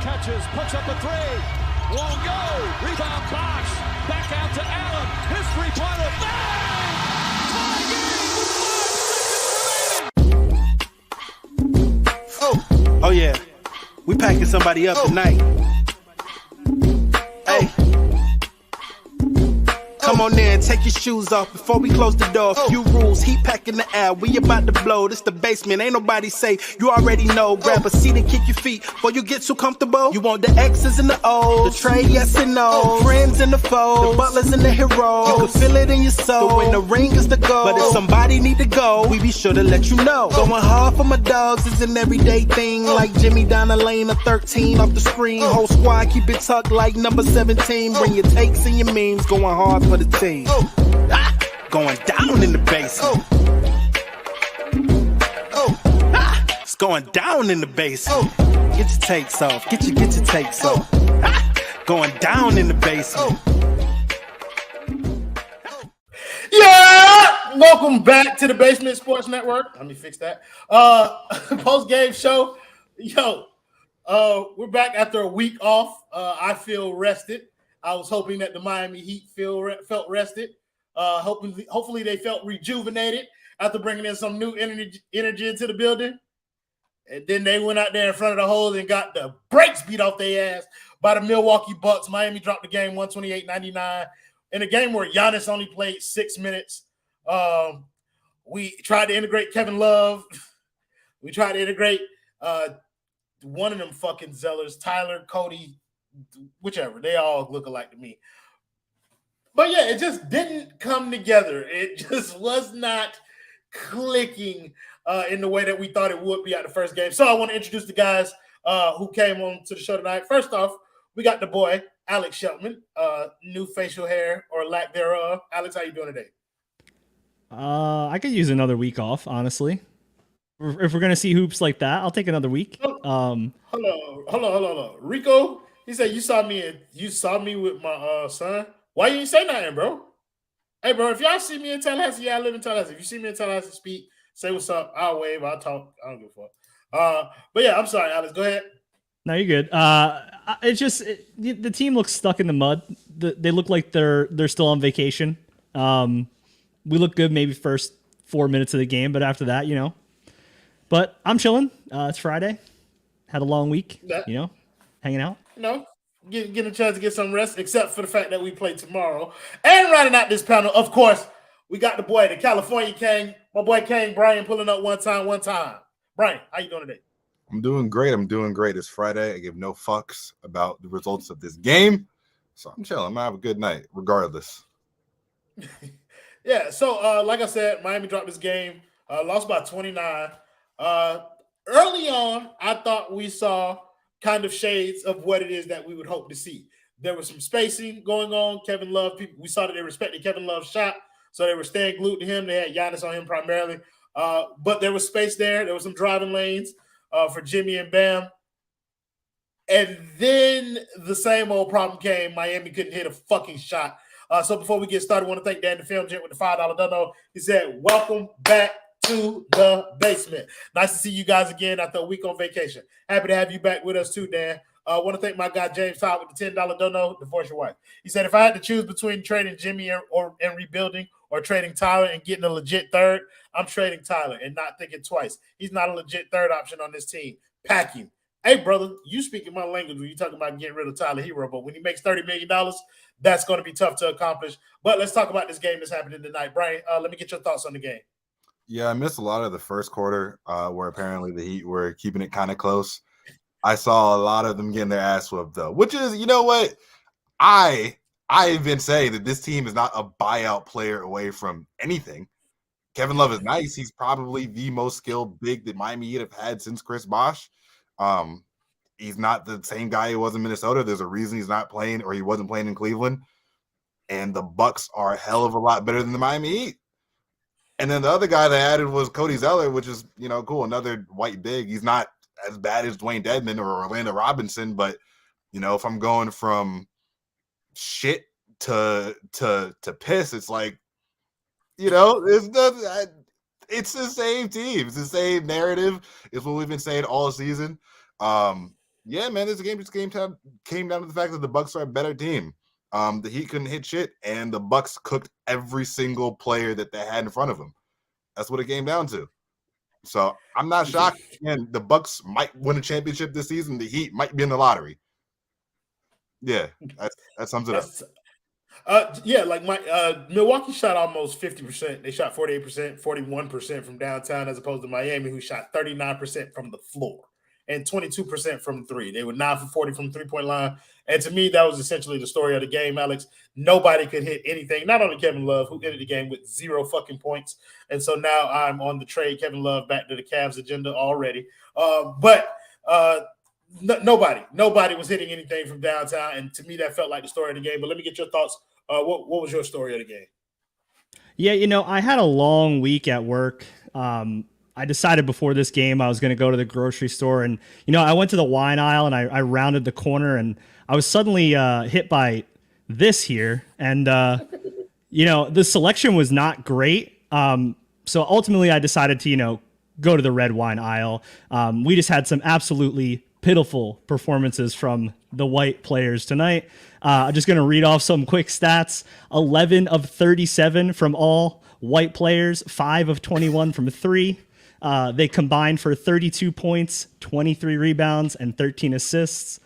catches, puts up a three. Won't go. Rebound Bosh. Back out to Allen. His three-pointer. Bang! Tie game with 5 seconds remaining. Oh yeah. We packing somebody up tonight. Hey. Come on in, take your shoes off before we close the door. Few rules, heat packing the air. We about to blow. This the basement, ain't nobody safe. You already know. Grab a seat and kick your feet before you get too comfortable. You want the X's and the O's, the trade, yes and no. Friends and the foes, the butlers and the heroes. You can feel it in your soul. The win, the ring is the goal. But if somebody need to go, we be sure to let you know. Going hard for my dogs is an everyday thing. Like Jimmy down the lane of 13 off the screen. Whole squad keep it tucked like number 17. Bring your takes and your memes. Going hard for the team. Going down in the basement. It's going down in the basement. Get your takes off. Get your takes off. Going down in the basement. Yeah! Welcome back to the Basement Sports Network. Let me fix that. Post-game show. Yo, we're back after a week off. I feel rested. I was hoping that the Miami Heat felt rested. Hopefully they felt rejuvenated after bringing in some new energy into the building. And then they went out there in front of the holes and got the brakes beat off their ass by the Milwaukee Bucks. Miami dropped the game 128-99 in a game where Giannis only played 6 minutes. We tried to integrate Kevin Love. We tried to integrate one of them fucking Zellers, Tyler, Cody, whichever. They all look alike to me. But yeah, it just didn't come together. It just was not clicking in the way that we thought it would be at the first game. So I want to introduce the guys who came on to the show tonight. First off, we got the boy, Alex Sheltman, new facial hair or lack thereof. Alex, how you doing today? I could use another week off, honestly. If we're going to see hoops like that, I'll take another week. Hold on. Rico, he said you saw me with my son. Why you didn't say nothing, bro? Hey, bro, if y'all see me in Tallahassee, I live in Tallahassee. If you see me in Tallahassee speak, say what's up. I'll wave. I'll talk. I don't give a fuck. But yeah, I'm sorry, Alex. Go ahead. No, you're good. It's just the team looks stuck in the mud. They look like they're still on vacation. We look good maybe first 4 minutes of the game, but after that, you know. But I'm chilling. It's Friday. Had a long week, hanging out. Getting a chance to get some rest, except for the fact that we play tomorrow. And rounding out this panel, of course, we got the boy, the California Cain, my boy Cain, Brian, pulling up one time. Brian, how you doing today? I'm doing great. It's Friday. I give no fucks about the results of this game. So I'm chilling. I'm going to have a good night, regardless. Yeah, so like I said, Miami dropped this game, lost by 29. Early on, I thought we saw kind of shades of what it is that we would hope to see. There was some spacing going on. Kevin Love, we saw that they respected Kevin Love's shot, so they were staying glued to him. They had Giannis on him primarily. But there was space there. There was some driving lanes for Jimmy and Bam. And then the same old problem came. Miami couldn't hit a fucking shot. So before we get started, I want to thank Dan the Film Gent with the $5 dono. He said, welcome back to the basement. Nice to see you guys again after a week on vacation. Happy to have you back with us too, Dan. I want to thank my guy James Todd with the $10 dono. Divorce your wife. He said, if I had to choose between trading Jimmy and rebuilding or trading Tyler and getting a legit third, I'm trading Tyler and not thinking twice. He's not a legit third option on this team. Packing. Hey, brother, you speaking my language when you talking about getting rid of Tyler Herro, but when he makes $30 million, that's going to be tough to accomplish. But let's talk about this game that's happening tonight. Brian, let me get your thoughts on the game. Yeah, I missed a lot of the first quarter where apparently the Heat were keeping it kind of close. I saw a lot of them getting their ass whooped, though, which is, you know what? I've been saying that this team is not a buyout player away from anything. Kevin Love is nice. He's probably the most skilled big that Miami Heat have had since Chris Bosh. He's not the same guy he was in Minnesota. There's a reason he's not playing, or he wasn't playing in Cleveland. And the Bucks are a hell of a lot better than the Miami Heat. And then the other guy they added was Cody Zeller, which is, cool. Another white big. He's not as bad as Dwayne Dedmon or Orlando Robinson, but, if I'm going from shit to piss, it's like, it's the same team. It's the same narrative. It's what we've been saying all season. Yeah, man, this game just came down to the fact that the Bucks are a better team. The Heat couldn't hit shit, and the Bucks cooked every single player that they had in front of them. That's what it came down to. So I'm not shocked. Again, the Bucks might win a championship this season. The Heat might be in the lottery. Yeah, that sums it up. Like Milwaukee shot almost 50%. They shot 48%, 41% from downtown, as opposed to Miami, who shot 39% from the floor and 22% from three. They were 9 for 40 from the 3-point line. And to me, that was essentially the story of the game, Alex. Nobody could hit anything, not only Kevin Love, who ended the game with 0 fucking points. And so now I'm on the trade Kevin Love back to the Cavs agenda already. Nobody was hitting anything from downtown. And to me, that felt like the story of the game. But let me get your thoughts. What was your story of the game? Yeah, I had a long week at work. I decided before this game I was going to go to the grocery store, and I went to the wine aisle and I rounded the corner, and I was suddenly hit by this here, and the selection was not great. So ultimately I decided to go to the red wine aisle. We just had some absolutely pitiful performances from the white players tonight. I'm just going to read off some quick stats. 11 of 37 from all white players, 5 of 21 from 3. They combined for 32 points, 23 rebounds, and 13 assists.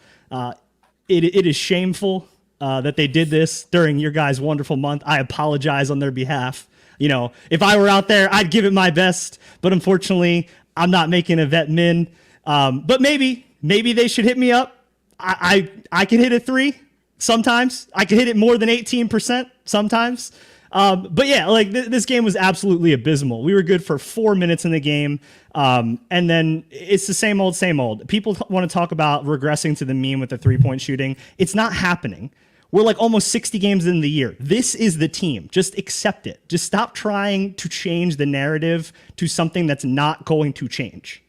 It is shameful that they did this during your guys' wonderful month. I apologize on their behalf. If I were out there, I'd give it my best. But unfortunately, I'm not making a vet min. But maybe they should hit me up. I can hit a 3 sometimes. I can hit it more than 18% sometimes. But yeah, like this game was absolutely abysmal. We were good for 4 minutes in the game. And then it's the same old. People want to talk about regressing to the mean with the 3-point shooting. It's not happening. We're like almost 60 games in the year. This is the team. Just accept it. Just stop trying to change the narrative to something that's not going to change.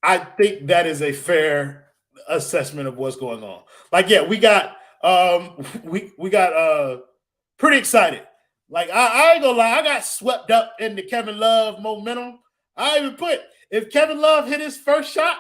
I think that is a fair assessment of what's going on. Like, yeah, we got pretty excited. Like, I ain't gonna lie, I got swept up in the Kevin Love momentum. I even put, if Kevin Love hit his first shot,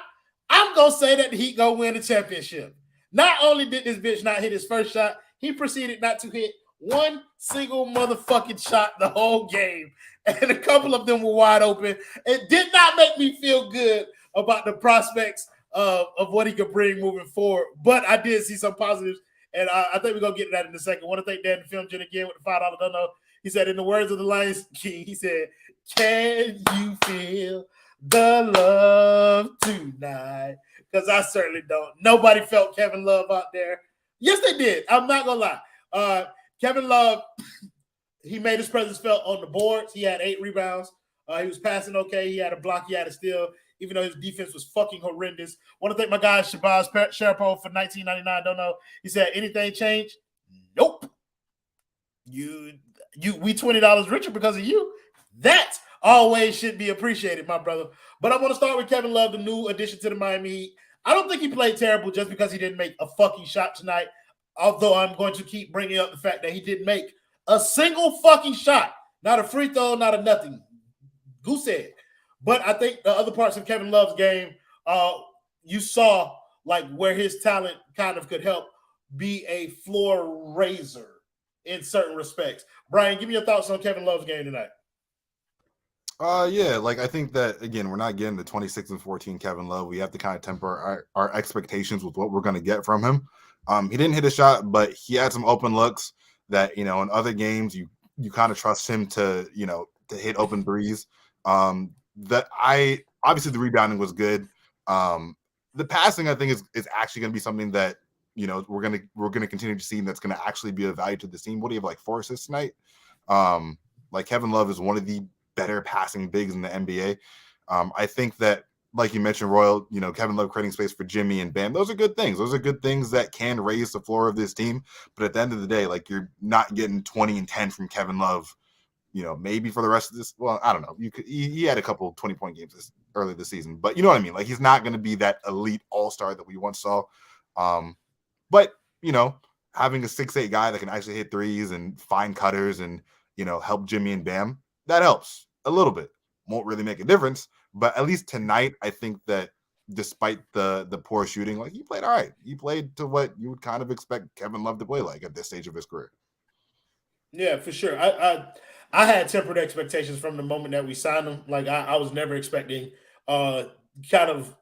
I'm gonna say that he gonna win the championship. Not only did this bitch not hit his first shot, he proceeded not to hit one single motherfucking shot the whole game. And a couple of them were wide open. It did not make me feel good about the prospects of what he could bring moving forward. But I did see some positives. And I think we're going to get to that in a second. I want to thank Dan the Film Gen again with the $5 dono. He said, in the words of the Lions King, he said, can you feel the love tonight? Because I certainly don't. Nobody felt Kevin Love out there. Yes, they did. I'm not going to lie. Kevin Love, he made his presence felt on the boards. He had 8 rebounds. He was passing okay. He had a block. He had a steal, even though his defense was fucking horrendous. Want to thank my guy, Shabazz Sharpo, for $19.99. Don't know. He said, anything changed? Nope. We $20 richer because of you. That always should be appreciated, my brother. But I want to start with Kevin Love, the new addition to the Miami Heat. I don't think he played terrible just because he didn't make a fucking shot tonight, although I'm going to keep bringing up the fact that he didn't make a single fucking shot. Not a free throw, not a nothing. Goose egg. But I think the other parts of Kevin Love's game, you saw like where his talent kind of could help be a floor raiser in certain respects. Brian, give me your thoughts on Kevin Love's game tonight. Yeah, like I think that again, we're not getting the 26-14 Kevin Love. We have to kind of temper our expectations with what we're going to get from him. He didn't hit a shot, but he had some open looks that in other games you kind of trust him to to hit open threes. That obviously the rebounding was good. The passing I think is actually going to be something that we're gonna continue to see, and that's going to actually be of value to the team. What do you have, like 4 assists tonight? Like Kevin Love is one of the better passing bigs in the NBA. I think that, like you mentioned, Royal, Kevin Love creating space for Jimmy and Bam, those are good things. Those are good things that can raise the floor of this team. But at the end of the day, like you're not getting 20 and 10 from Kevin Love. Maybe for the rest of this. Well, I don't know. He had a couple 20-point games early this season, but you know what I mean. Like he's not going to be that elite all-star that we once saw. But having a 6'8" guy that can actually hit threes and find cutters and help Jimmy and Bam, that helps a little bit. Won't really make a difference, but at least tonight, I think that despite the poor shooting, like he played all right. He played to what you would kind of expect Kevin Love to play like at this stage of his career. Yeah, for sure. I had tempered expectations from the moment that we signed him. Like I was never expecting kind of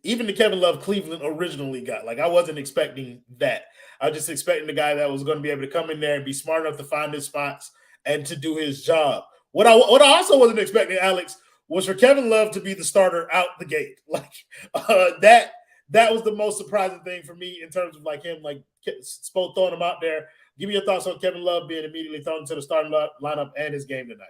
even the Kevin Love Cleveland originally got. Like I wasn't expecting that. I was just expecting the guy that was going to be able to come in there and be smart enough to find his spots and to do his job. What I also wasn't expecting, Alex, was for Kevin Love to be the starter out the gate. Like that was the most surprising thing for me in terms of like him, like Spo throwing him out there. Give me your thoughts on Kevin Love being immediately thrown into the starting lineup and his game tonight.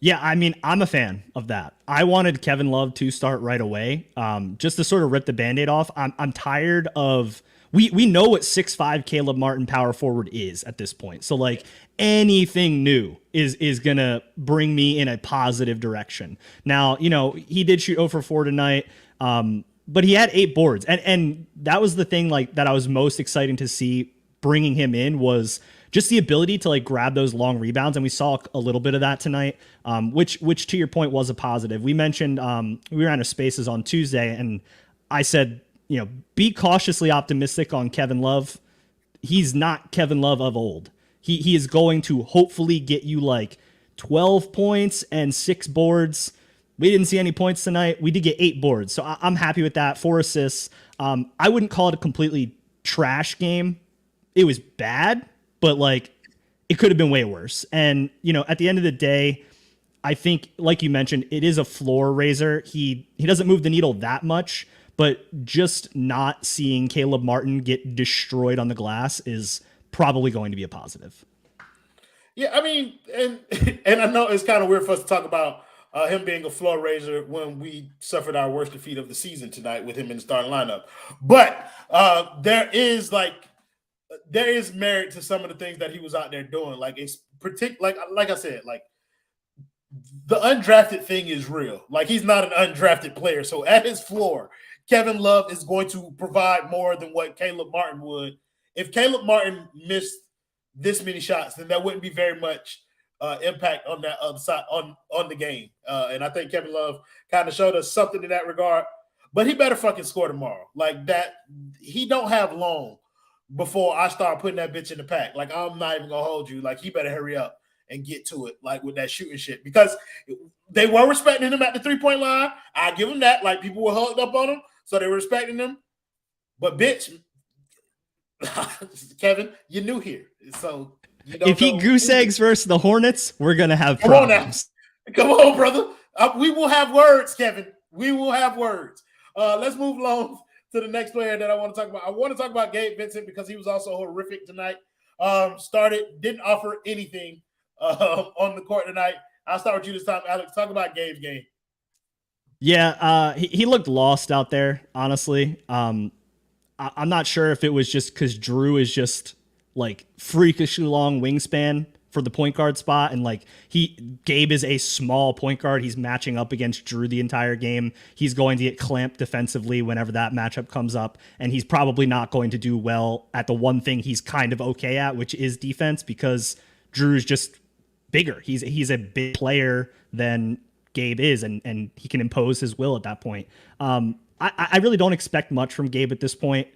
Yeah, I mean, I'm a fan of that. I wanted Kevin Love to start right away, just to sort of rip the Band-Aid off. I'm tired of we know what 6'5" Caleb Martin power forward is at this point. So like anything new is gonna bring me in a positive direction. Now, you know, he did shoot 0 for 4 tonight, but he had 8 boards, and that was the thing like that I was most exciting to see bringing him in was just the ability to like grab those long rebounds. And we saw a little bit of that tonight, which to your point was a positive. We mentioned we were on a Spaces on Tuesday, and I said, you know, be cautiously optimistic on Kevin Love. He's not Kevin Love of old. He is going to hopefully get you like 12 points and 6 boards. We didn't see any points tonight. We did get 8 boards. So I'm happy with that. 4 assists. I wouldn't call it a completely trash game. It was bad, but like it could have been way worse. And, you know, at the end of the day, I think, like you mentioned, it is a floor raiser. He doesn't move the needle that much, but just not seeing Caleb Martin get destroyed on the glass is probably going to be a positive. Yeah, I mean, and I know it's kind of weird for us to talk about him being a floor raiser when we suffered our worst defeat of the season tonight with him in the starting lineup. But there is merit to some of the things that he was out there doing. Like it's like I said, like the undrafted thing is real. Like he's not an undrafted player. So at his floor, Kevin Love is going to provide more than what Caleb Martin would. If Caleb Martin missed this many shots, then there wouldn't be very much impact on that other side on the game. And I think Kevin Love kind of showed us something in that regard. But he better fucking score tomorrow. Like that, he don't have long before I start putting that bitch in the pack. Like, I'm not even going to hold you. Like, he better hurry up and get to it, like, with that shooting shit. Because they were respecting him at the three-point line. I give him that. Like, people were hugged up on him, so they were respecting him. But, bitch, Kevin, you're new here. So, you don't if he goose eggs versus the Hornets, we're going to have problems. Come on, brother. We will have words, Kevin. We will have words. Let's move along to the next player that I want to talk about. I want to talk about Gabe Vincent because he was also horrific tonight. Didn't offer anything on the court tonight. I'll start with you this time, Alex. Talk about Gabe's game. Yeah, he looked lost out there, honestly. I'm not sure if it was just because Drew is just like freakishly long wingspan for the point guard spot, and like Gabe is a small point guard. He's matching up against Drew the entire game. He's going to get clamped defensively whenever that matchup comes up, and he's probably not going to do well at the one thing he's kind of okay at, which is defense, because Drew's just bigger. He's a big player than Gabe is, and he can impose his will at that point. I really don't expect much from Gabe at this point.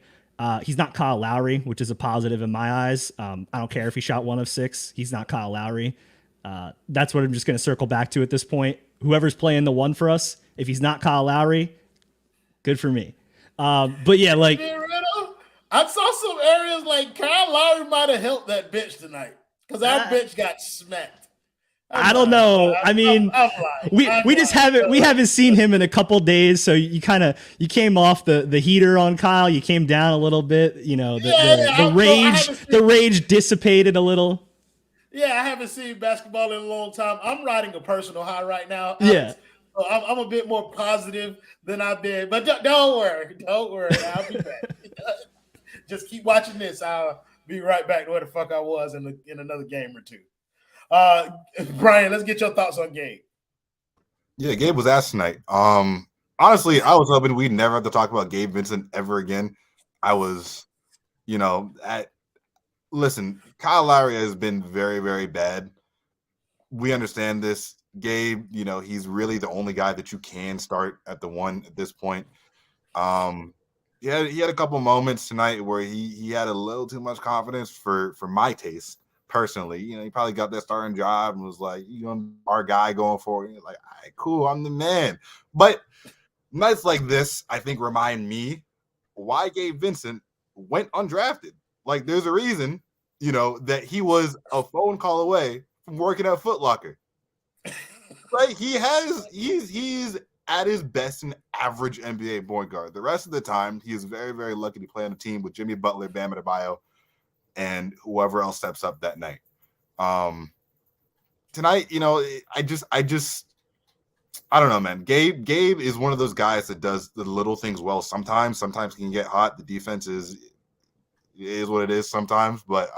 He's not Kyle Lowry, which is a positive in my eyes. I don't care if he shot 1 of 6. He's not Kyle Lowry. That's what I'm just going to circle back to at this point. Whoever's playing the 1 for us, if he's not Kyle Lowry, good for me. But yeah, like I saw some areas like Kyle Lowry might have helped that bench tonight because our bench got smacked. I don't know. I mean, we haven't seen him in a couple days, so you came off the heater on Kyle. You came down a little bit. You know, the rage dissipated a little. Yeah, I haven't seen basketball in a long time. I'm riding a personal high right now. Yeah, so I'm a bit more positive than I've been. But don't worry, I'll be back. Just keep watching this. I'll be right back to where the fuck I was in another game or two. Brian, let's get your thoughts on Gabe. Yeah, Gabe was ass tonight. Honestly, I was hoping we'd never have to talk about Gabe Vincent ever again. I was, listen, Kyle Lowry has been very, very bad. We understand this. Gabe, he's really the only guy that you can start at the 1 at this point. He had a couple moments tonight where he had a little too much confidence for my taste personally. He probably got that starting job and was like, our guy going forward. Like, all right, cool, I'm the man. But nights like this, I think, remind me why Gabe Vincent went undrafted. Like, there's a reason, that he was a phone call away from working at Foot Locker. Right? He's at his best an average NBA point guard. The rest of the time, he is very, very lucky to play on a team with Jimmy Butler, Bam Adebayo, and whoever else steps up that night. Tonight, I don't know, man. Gabe is one of those guys that does the little things well sometimes. Sometimes he can get hot. The defense is what it is sometimes. But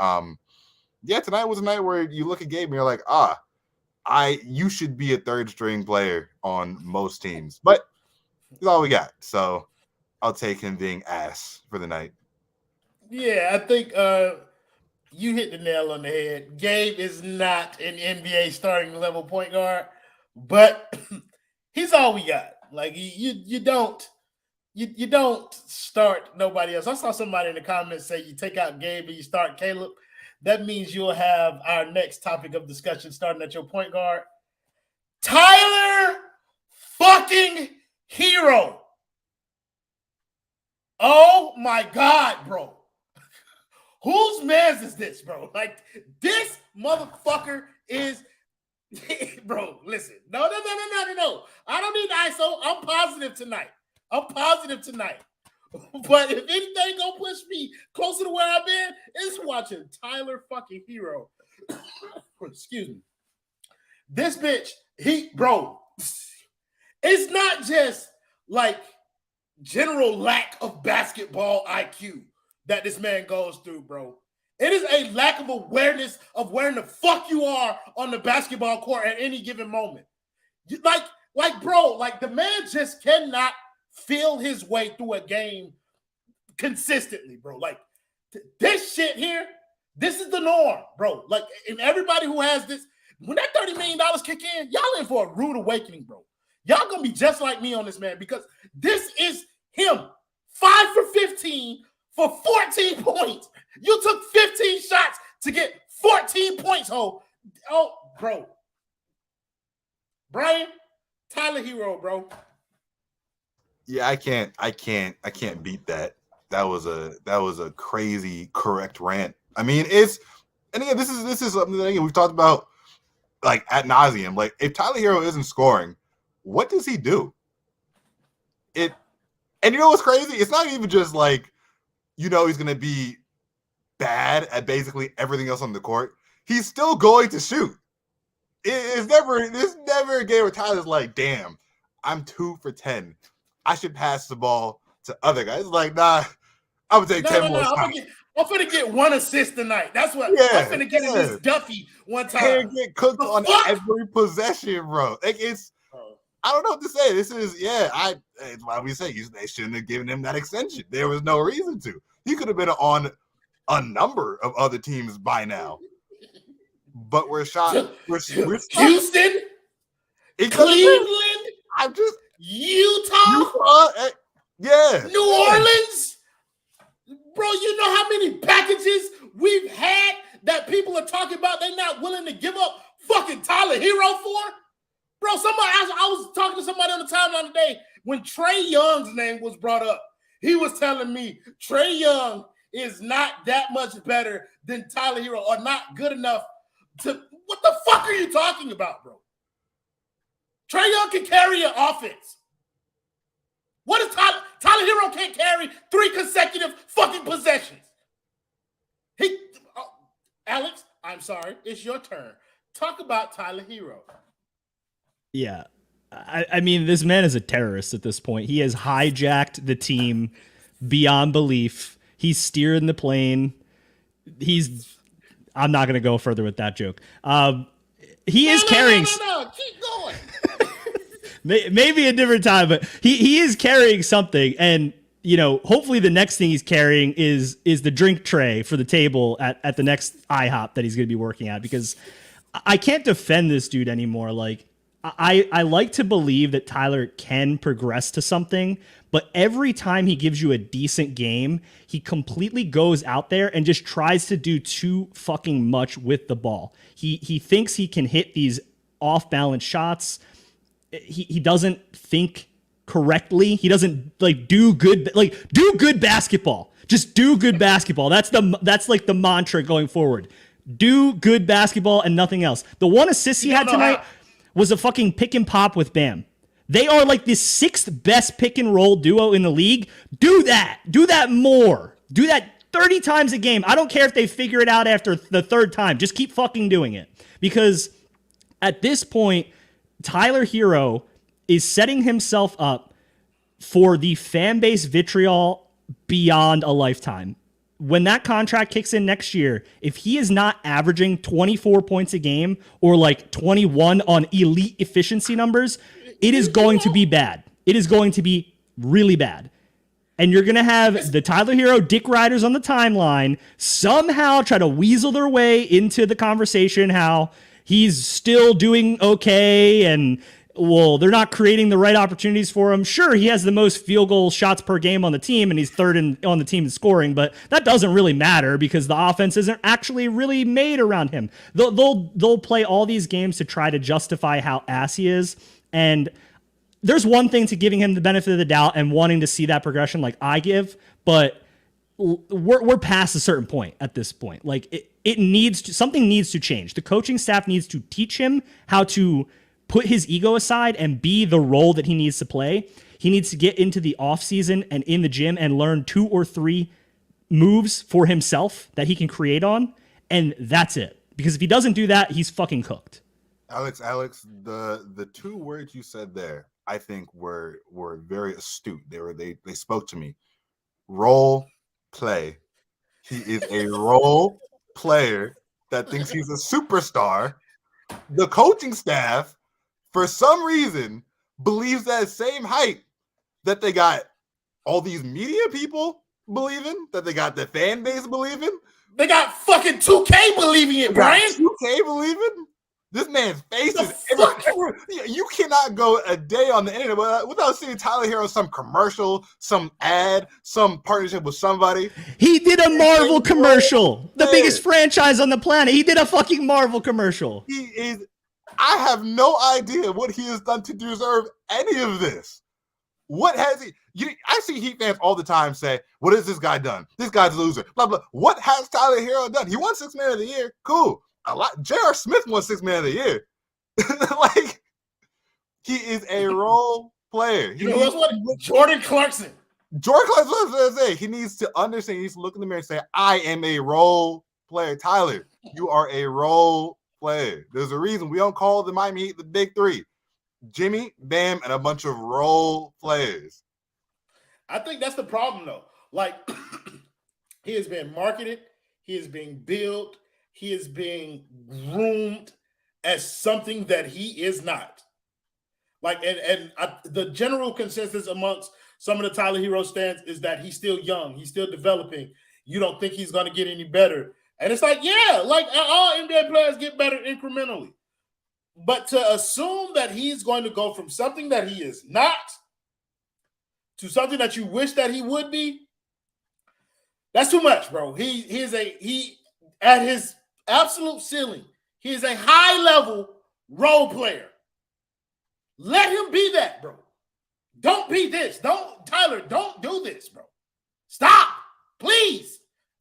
tonight was a night where you look at Gabe and you're like, you should be a third string player on most teams. But that's all we got. So I'll take him being ass for the night. Yeah, I think you hit the nail on the head. Gabe is not an NBA starting level point guard, but he's all we got. Like you don't start nobody else. I saw somebody in the comments say you take out Gabe and you start Caleb. That means you'll have our next topic of discussion starting at your point guard. Tyler fucking Herro. Oh my God, bro. Whose man's is this, bro? Like, this motherfucker is, bro, listen. No. I don't need ISO. I'm positive tonight. But if anything gonna push me closer to where I've been, it's watching Tyler fucking Herro. Excuse me. This bitch, it's not just like general lack of basketball IQ that this man goes through, bro. It is a lack of awareness of where in the fuck you are on the basketball court at any given moment. Bro, the man just cannot feel his way through a game consistently, bro. Like, this shit here, this is the norm, bro. Like, and everybody who has this, when that $30 million kick in, y'all in for a rude awakening, bro. Y'all gonna be just like me on this, man, because this is him. 5 for 15 for 14 points. You took 15 shots to get 14 points, Oh, bro. Brian, Tyler Herro, bro. Yeah, I can't beat that. That was a crazy correct rant. I mean, this is something that we've talked about like ad nauseum. Like, if Tyler Herro isn't scoring, what does he do? And you know what's crazy? It's not even just like, he's gonna be bad at basically everything else on the court. He's still going to shoot. There's never a game where Tyler's like, damn, I'm 2 for 10. I should pass the ball to other guys. It's like, nah, I'm gonna take 10 more shots. I'm finna get 1 assist tonight. That's what I'm finna get in this Duffy one time. Can't get cooked on every possession, bro. Like, I don't know what to say. This is, it's why we say they shouldn't have given him that extension. There was no reason to. He could have been on a number of other teams by now. But we're shot. We're Houston, Cleveland, Utah, yeah, New Orleans. Bro, you know how many packages we've had that people are talking about they're not willing to give up fucking Tyler Herro for? Bro, I was talking to somebody on the timeline today when Trae Young's name was brought up. He was telling me Trae Young is not that much better than Tyler Herro or not good enough to. What the fuck are you talking about, bro? Trae Young can carry an offense. What is Tyler Herro can't carry 3 consecutive fucking possessions. Alex, I'm sorry. It's your turn. Talk about Tyler Herro. Yeah. I mean, this man is a terrorist at this point. He has hijacked the team beyond belief. He's steering the plane. I'm not going to go further with that joke. He is carrying. No. Keep going. Maybe a different time, but he is carrying something. And, hopefully the next thing he's carrying is the drink tray for the table at the next IHOP that he's going to be working at, because I can't defend this dude anymore. Like, I like to believe that Tyler can progress to something, but every time he gives you a decent game, he completely goes out there and just tries to do too fucking much with the ball. He thinks he can hit these off-balance shots. He doesn't think correctly. He doesn't do good basketball. Just do good basketball. That's like the mantra going forward. Do good basketball and nothing else. The one assist he had tonight was a fucking pick and pop with Bam. They are like the 6th best pick and roll duo in the league. Do that. Do that more. Do that 30 times a game. I don't care if they figure it out after the 3rd time. Just keep fucking doing it. Because at this point, Tyler Herro is setting himself up for the fan base vitriol beyond a lifetime. When that contract kicks in next year, if he is not averaging 24 points a game or 21 on elite efficiency numbers, it is going to be bad. It is going to be really bad. And you're going to have the Tyler Herro dick riders on the timeline somehow try to weasel their way into the conversation how he's still doing okay and, well, they're not creating the right opportunities for him. Sure, he has the most field goal shots per game on the team, and he's 3rd on the team in scoring, but that doesn't really matter because the offense isn't actually really made around him. They'll play all these games to try to justify how ass he is, and there's one thing to giving him the benefit of the doubt and wanting to see that progression like I give, but we're past a certain point at this point. Something needs to change. The coaching staff needs to teach him how to put his ego aside and be the role that he needs to play. He needs to get into the offseason and in the gym and learn 2 or 3 moves for himself that he can create on, and that's it. Because if he doesn't do that, he's fucking cooked. Alex, the 2 words you said there, I think were very astute. They spoke to me. Role play. He is a role player that thinks he's a superstar. The coaching staff, for some reason, believes that same hype that they got all these media people believing, that they got the fan base believing. They got fucking 2K believing it, Brian. 2K believing? This man's face is you cannot go a day on the internet without seeing Tyler Herro, some commercial, some ad, some partnership with somebody. He did a Marvel commercial. The biggest franchise on the planet. He did a fucking Marvel commercial. I have no idea what he has done to deserve any of this. What has he? I see Heat fans all the time say, "What has this guy done? This guy's a loser." Blah blah. What has Tyler Herro done? He won 6th Man of the Year. Cool. A lot. J.R. Smith won 6th Man of the Year. He is a role player. Jordan Clarkson. Jordan Clarkson was going to say. He needs to understand. He needs to look in the mirror and say, "I am a role player." Tyler, you are a role player. There's a reason we don't call the Miami Heat the Big 3. Jimmy, Bam, and a bunch of role players. I think that's the problem, though. He is being marketed. He is being built. He is being groomed as something that he is not. The general consensus amongst some of the Tyler Herro stands is that he's still young. He's still developing. You don't think he's going to get any better. And it's all NBA players get better incrementally. But to assume that he's going to go from something that he is not to something that you wish that he would be, that's too much, bro. He at his absolute ceiling, he is a high-level role player. Let him be that, bro. Don't be this. Tyler, don't do this, bro. Stop, please.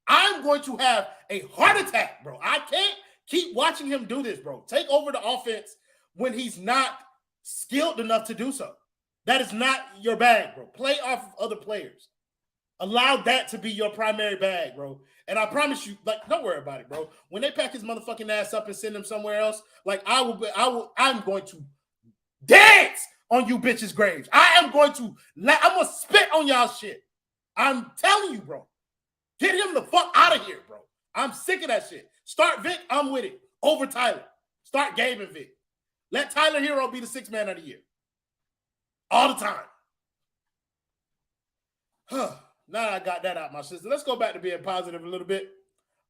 I'm going to have a heart attack, bro. I can't keep watching him do this, bro. Take over the offense when he's not skilled enough to do so. That is not your bag, bro. Play off of other players. Allow that to be your primary bag, bro. And I promise you, don't worry about it, bro. When they pack his motherfucking ass up and send him somewhere else, I'm going to dance on you bitches' graves. I'm going to spit on y'all shit. I'm telling you, bro. Get him the fuck out of here, bro. I'm sick of that shit. Start Vic, I'm with it. Over Tyler. Start Gabe and Vic. Let Tyler Herro be the 6th Man of the Year. All the time. Now I got that out, my sister. Let's go back to being positive a little bit.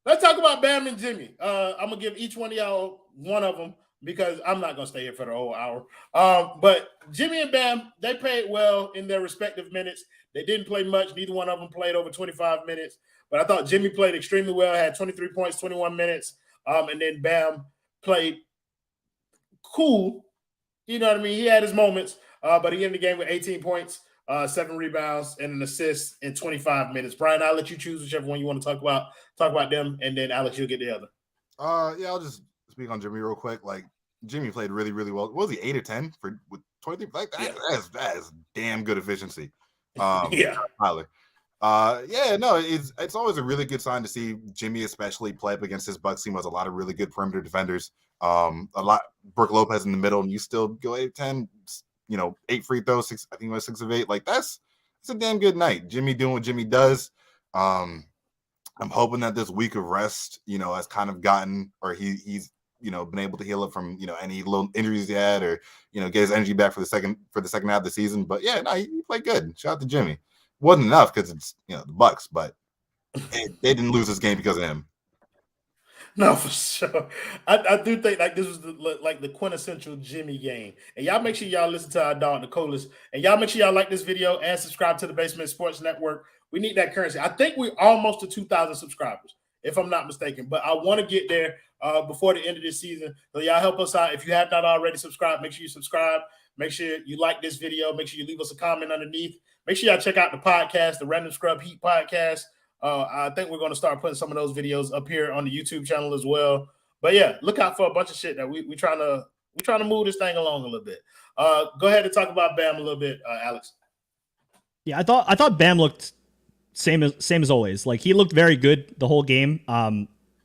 Let's talk about Bam and Jimmy. I'm going to give each one of y'all one of them because I'm not going to stay here for the whole hour. But Jimmy and Bam, they played well in their respective minutes. They didn't play much. Neither one of them played over 25 minutes. But I thought Jimmy played extremely well, had 23 points, 21 minutes. And then Bam played cool. You know what I mean? He had his moments, but he ended the game with 18 points, 7 rebounds, and an assist in 25 minutes. Brian, I'll let you choose whichever one you want to talk about them, and then Alex, you'll get the other. Yeah, I'll just speak on Jimmy real quick. Like, Jimmy played really, really well. What was he, 8 or 10 with 23? Like, that is damn good efficiency. Yeah. Tyler. It's always a really good sign to see Jimmy especially play up against his Bucks team. Has a lot of really good perimeter defenders. Brook Lopez in the middle, and you still go 8-10, 8 free throws, 6, I think it was 6 of 8. Like, it's a damn good night. Jimmy doing what Jimmy does. I'm hoping that this week of rest, has kind of gotten, or he's been able to heal up from, any little injuries he had, or, get his energy back for the second half of the season. But yeah, no, he played good. Shout out to Jimmy. Wasn't enough because it's, the Bucks, but they didn't lose this game because of him. No, for sure. I do think like this was the quintessential Jimmy game. And y'all make sure y'all listen to our dog Nikolas. And y'all make sure y'all like this video and subscribe to the Basement Sports Network. We need that currency. I think we're almost to 2,000 subscribers, if I'm not mistaken. But I want to get there before the end of this season. So y'all help us out. If you have not already subscribed, make sure you subscribe. Make sure you like this video. Make sure you leave us a comment underneath. Make sure y'all check out the podcast, the Random Scrub Heat podcast. I think we're going to start putting some of those videos up here on the YouTube channel as well. But yeah, look out for a bunch of shit that we're trying to move this thing along a little bit. Go ahead and talk about Bam a little bit, Alex. Yeah, I thought Bam looked same as always. Like, he looked very good the whole game.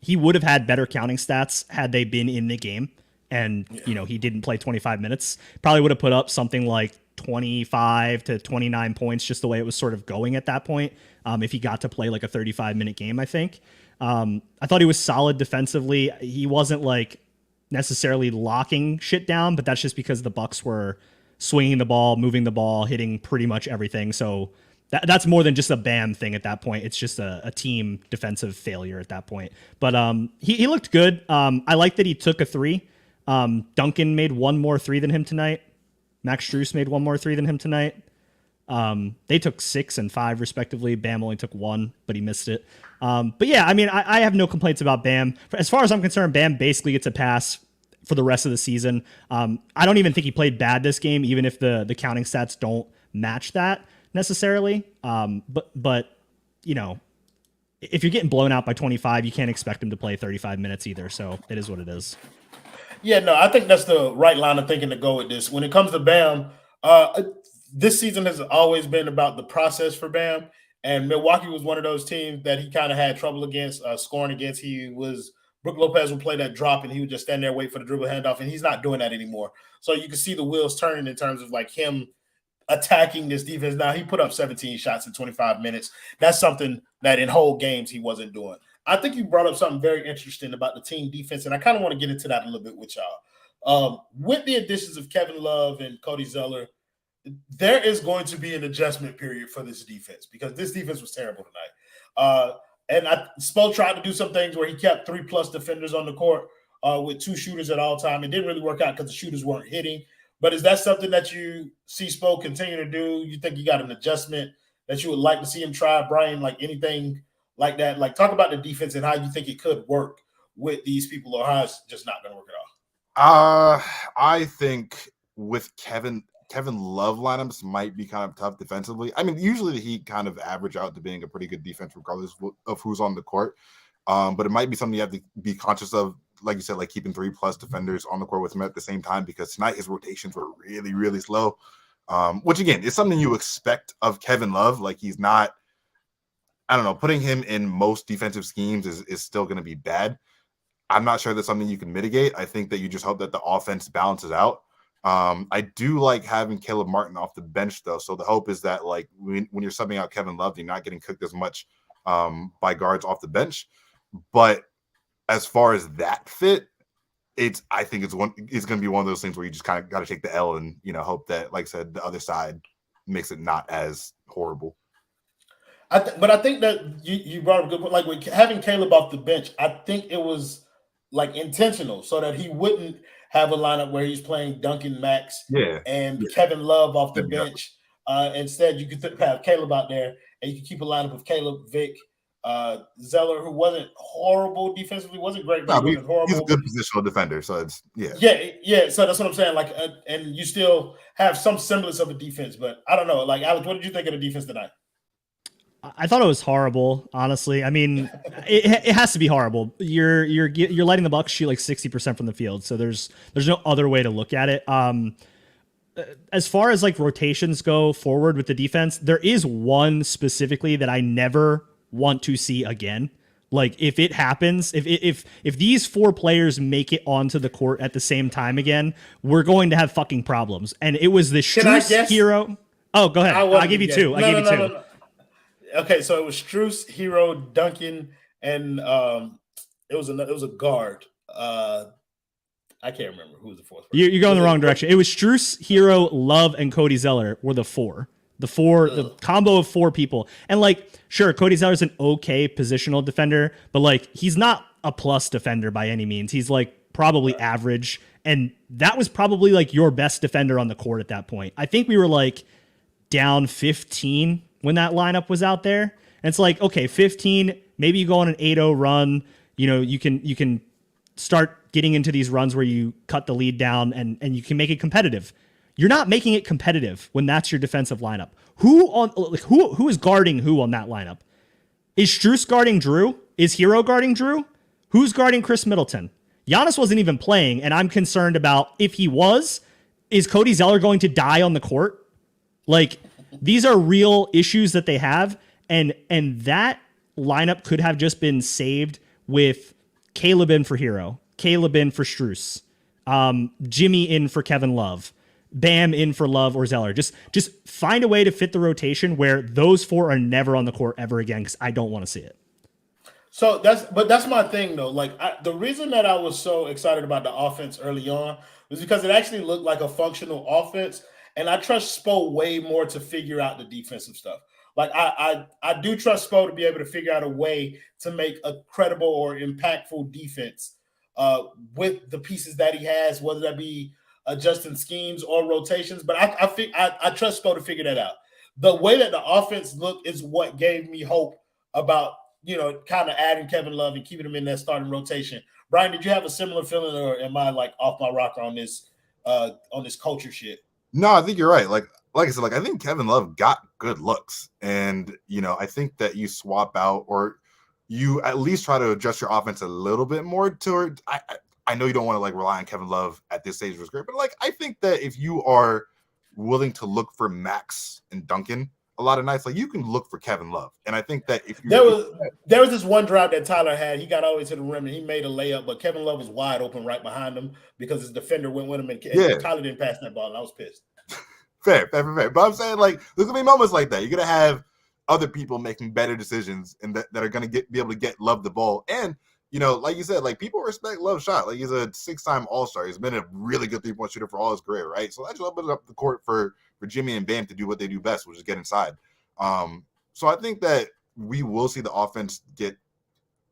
He would have had better counting stats had they been in the game, and he didn't play 25 minutes. Probably would have put up something like 25 to 29 points, just the way it was sort of going at that point. If he got to play like a 35-minute game, I think. I thought he was solid defensively. He wasn't like necessarily locking shit down, but that's just because the Bucks were swinging the ball, moving the ball, hitting pretty much everything. So that's more than just a Bam thing at that point. It's just a team defensive failure at that point. But he looked good. I like that he took a 3. Duncan made one more 3 than him tonight. Max Strus made one more 3 than him tonight. They took 6 and 5 respectively. Bam only took 1, but he missed it. But yeah, I mean, I have no complaints about Bam. As far as I'm concerned, Bam basically gets a pass for the rest of the season. I don't even think he played bad this game, even if the counting stats don't match that necessarily. But if you're getting blown out by 25, you can't expect him to play 35 minutes either. So it is what it is. Yeah, no, I think that's the right line of thinking to go with this. When it comes to Bam, this season has always been about the process for Bam, and Milwaukee was one of those teams that he kind of had trouble against, scoring against. Brook Lopez would play that drop, and he would just stand there, wait for the dribble handoff, and he's not doing that anymore. So you can see the wheels turning in terms of like him attacking this defense. Now, he put up 17 shots in 25 minutes. That's something that in whole games he wasn't doing. I think you brought up something very interesting about the team defense, and I kind of want to get into that a little bit with y'all. With the additions of Kevin Love and Cody Zeller, there is going to be an adjustment period for this defense because this defense was terrible tonight. And Spo tried to do some things where he kept 3+ defenders on the court with 2 shooters at all time. It didn't really work out because the shooters weren't hitting. But is that something that you see Spo continue to do? You think you got an adjustment that you would like to see him try, Brian? Like anything like that? Like, talk about the defense and how you think it could work with these people, or how it's just not going to work at all. I think with Kevin Love lineups might be kind of tough defensively. I mean, usually the Heat kind of average out to being a pretty good defense regardless of who's on the court. But it might be something you have to be conscious of, like you said, like keeping 3+ defenders on the court with him at the same time, because tonight his rotations were really, really slow. Which again is something you expect of Kevin Love. Like, he's not, I don't know, putting him in most defensive schemes is still going to be bad. I'm not sure that's something you can mitigate. I think that you just hope that the offense balances out. I do like having Caleb Martin off the bench, though. So the hope is that, like, when you're subbing out Kevin Love, you're not getting cooked as much by guards off the bench. But as far as that fit, I think it's going to be one of those things where you just kind of got to take the L and, hope that, like I said, the other side makes it not as horrible. But I think that you brought up a good point. Like, with having Caleb off the bench, I think it was like intentional so that he wouldn't have a lineup where he's playing Duncan, Max, Yeah. and Kevin Love off the Yeah. bench. Instead, you could have Caleb out there, and you can keep a lineup of Caleb, Vic, Zeller, who wasn't horrible defensively, wasn't great, but he wasn't horrible. He's a good positional defender, so it's yeah. So that's what I'm saying. Like, and you still have some semblance of a defense, but I don't know. Like, Alex, what did you think of the defense tonight? I thought it was horrible, honestly. I mean, it has to be horrible. You're letting the Bucks shoot like 60% from the field, so there's no other way to look at it. As far as like rotations go forward with the defense, there is one specifically that I never want to see again. Like if it happens, if these 4 players make it onto the court at the same time again, we're going to have fucking problems. And it was the Strus, Herro. Oh, go ahead. I gave you 2. I gave you 2. No. Okay, so it was Strus, Herro, Duncan, and it was a guard. I can't remember who was the 4th. You're going the wrong direction. It was Strus, Herro, Love, and Cody Zeller were the 4. The combo of 4 people. And like, sure, Cody Zeller's an okay positional defender, but like he's not a plus defender by any means. He's like probably average. And that was probably like your best defender on the court at that point. I think we were like down 15 when that lineup was out there. And it's like, okay, 15, maybe you go on an 8-0 run. You know, you can start getting into these runs where you cut the lead down and you can make it competitive. You're not making it competitive when that's your defensive lineup. Who is guarding who on that lineup? Is Strus guarding Drew? Is Herro guarding Drew? Who's guarding Chris Middleton? Giannis wasn't even playing, and I'm concerned about if he was, is Cody Zeller going to die on the court? Like, these are real issues that they have, and that lineup could have just been saved with Caleb in for Herro, Caleb in for Strus, Jimmy in for Kevin Love, Bam in for Love or Zeller. Just find a way to fit the rotation where those 4 are never on the court ever again, because I don't want to see it. So that's my thing though. Like the reason that I was so excited about the offense early on was because it actually looked like a functional offense, and I trust Spo way more to figure out the defensive stuff. Like I do trust Spo to be able to figure out a way to make a credible or impactful defense with the pieces that he has, whether that be adjusting schemes or rotations. But I trust Spo to figure that out. The way that the offense looked is what gave me hope about, kind of adding Kevin Love and keeping him in that starting rotation. Brian, did you have a similar feeling, or am I like off my rocker on this culture shit? No, I think you're right. Like I said, I think Kevin Love got good looks, and I think that you swap out, or you at least try to adjust your offense a little bit more toward. I know you don't want to rely on Kevin Love at this stage of his career, but I think that if you are willing to look for Max and Duncan a lot of nights, you can look for Kevin Love. And I think that if you there was this one drive that Tyler had, he got all the way to the rim and he made a layup, but Kevin Love was wide open right behind him because his defender went with him, and Tyler didn't pass that ball, and I was pissed. Fair. But I'm saying there's gonna be moments like that. You're gonna have other people making better decisions and that are gonna be able to get Love the ball. And like you said, people respect Love's shot. He's a 6-time All-Star. He's been a really good 3-point shooter for all his career, right? So that just opens up the court for Jimmy and Bam to do what they do best, which is get inside. So I think that we will see the offense get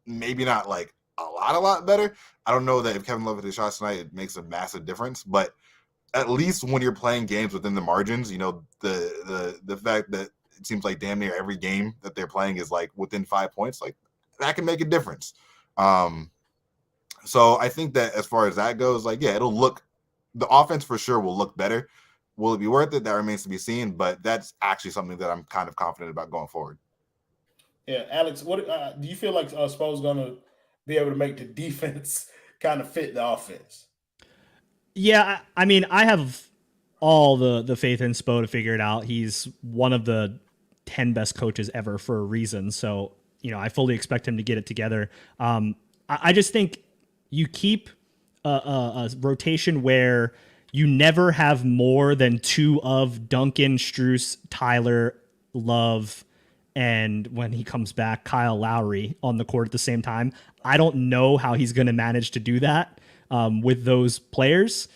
maybe not a lot better. I don't know that if Kevin Love hit his shots tonight, it makes a massive difference, but at least when you're playing games within the margins, the fact that it seems like damn near every game that they're playing is within 5 points, that can make a difference. So I think that as far as that goes, it'll look, the offense for sure will look better. Will it be worth it? That remains to be seen, but that's actually something that I'm kind of confident about going forward. Yeah, Alex, what do you feel like Spo's going to be able to make the defense kind of fit the offense? Yeah, I mean, I have all the faith in Spo to figure it out. He's one of the 10 best coaches ever for a reason. So, I fully expect him to get it together. I just think you keep a rotation where you never have more than 2 of Duncan, Strus, Tyler, Love, and when he comes back, Kyle Lowry on the court at the same time. I don't know how he's going to manage to do that with those players,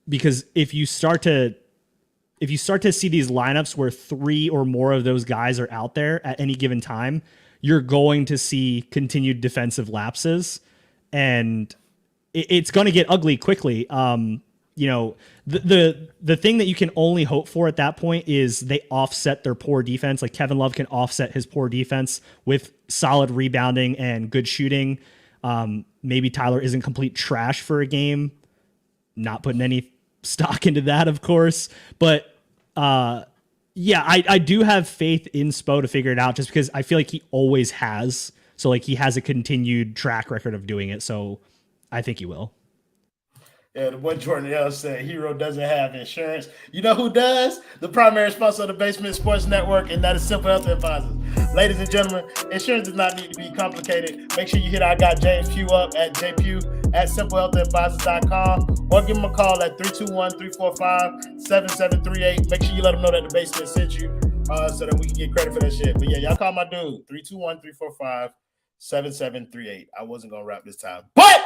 because if you start to see these lineups where 3 or more of those guys are out there at any given time, you're going to see continued defensive lapses. And it's going to get ugly quickly. You know, the thing that you can only hope for at that point is they offset their poor defense. Like Kevin Love can offset his poor defense with solid rebounding and good shooting. Maybe Tyler isn't complete trash for a game. Not putting any stock into that, of course. But yeah, I do have faith in Spo to figure it out just because I feel like he always has. So like he has a continued track record of doing it. So I think he will. Yeah, the boy Jordan L said Herro doesn't have insurance. You know who does? The primary sponsor of the Basement Sports Network, and that is Simple Health Advisors. Ladies and gentlemen, insurance does not need to be complicated. Make sure you hit our guy James Pugh up at jpugh@simplehealthadvisors.com or give him a call at 321-345-7738. Make sure you let him know that the basement sent you so that we can get credit for that shit. But yeah, y'all call my dude, 321-345-7738. I wasn't going to rap this time. But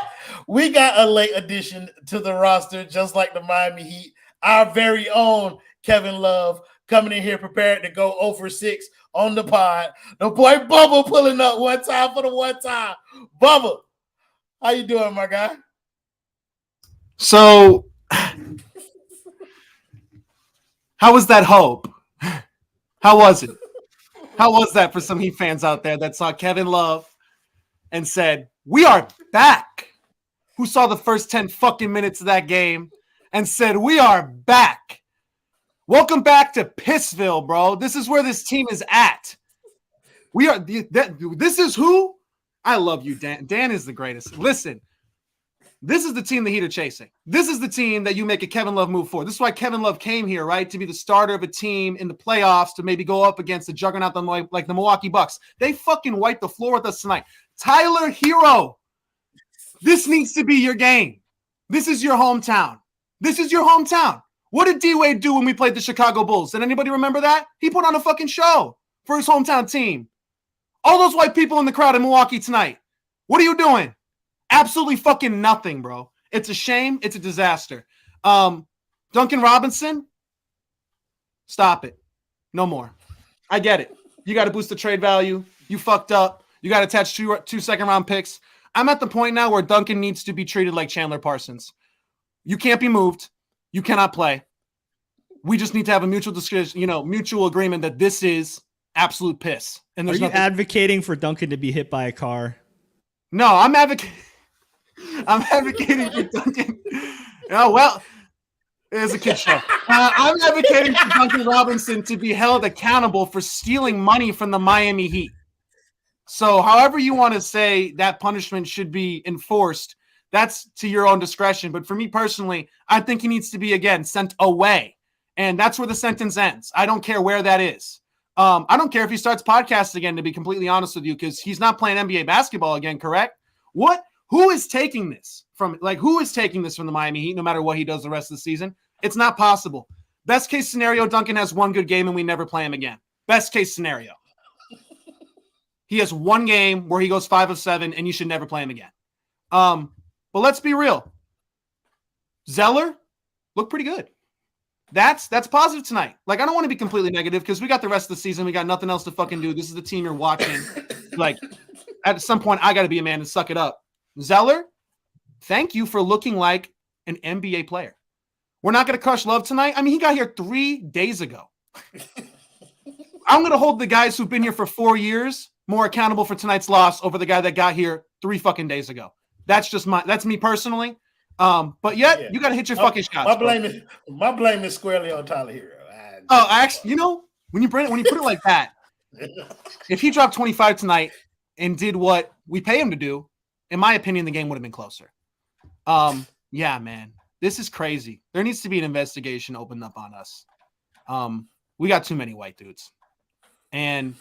we got a late addition to the roster, just like the Miami Heat. Our very own Kevin Love coming in here prepared to go 0 for 6 on the pod. The boy Bubba pulling up one time for the one time. Bubba, how you doing, my guy? So, how was that hope? How was it? How was that for some Heat fans out there that saw Kevin Love and said, "We are back"? Who saw the first 10 fucking minutes of that game and said, "We are back"? Welcome back to Pissville, bro. This is where this team is at. We are. This is who? I love you, Dan. Dan is the greatest. Listen, this is the team the Heat are chasing. This is the team that you make a Kevin Love move for. This is why Kevin Love came here, right? To be the starter of a team in the playoffs, to maybe go up against the juggernaut like the Milwaukee Bucks. They fucking wiped the floor with us tonight. Tyler Herro, this needs to be your game. This is your hometown. This is your hometown. What did Dewayne do when we played the Chicago Bulls? Did anybody remember that? He put on a fucking show for his hometown team. All those white people in the crowd in Milwaukee tonight. What are you doing? Absolutely fucking nothing, bro. It's a shame. It's a disaster. Duncan Robinson, stop it. No more. I get it. You got to boost the trade value. You fucked up. You got to attach two second-round picks. I'm at the point now where Duncan needs to be treated like Chandler Parsons. You can't be moved. You cannot play. We just need to have a mutual discussion, mutual agreement that this is absolute piss. And are you advocating for Duncan to be hit by a car? No, I'm advocating for Duncan. Oh, well, it's a kid show. I'm advocating for Duncan Robinson to be held accountable for stealing money from the Miami Heat. So however you want to say that punishment should be enforced, that's to your own discretion. But for me personally, I think he needs to be, again, sent away. And that's where the sentence ends. I don't care where that is. I don't care if he starts podcasting again, to be completely honest with you, because he's not playing NBA basketball again, correct? Who is taking this from the Miami Heat, no matter what he does the rest of the season? It's not possible. Best case scenario, Duncan has one good game and we never play him again. Best case scenario. He has one game where he goes 5 of 7 and you should never play him again. But let's be real. Zeller looked pretty good. That's positive tonight. Like, I don't want to be completely negative because we got the rest of the season. We got nothing else to fucking do. This is the team you're watching. Like, at some point, I got to be a man and suck it up. Zeller, thank you for looking like an NBA player. We're not going to crush Love tonight. I mean, he got here 3 days ago. I'm going to hold the guys who've been here for 4 years more accountable for tonight's loss over the guy that got here 3 fucking days ago. That's me personally. But yet you got to hit your fucking shots. My blame is squarely on Tyler Herro. Actually, when you put it like that, if he dropped 25 tonight and did what we pay him to do, in my opinion, the game would have been closer. Yeah, man, this is crazy. There needs to be an investigation opened up on us. We got too many white dudes, and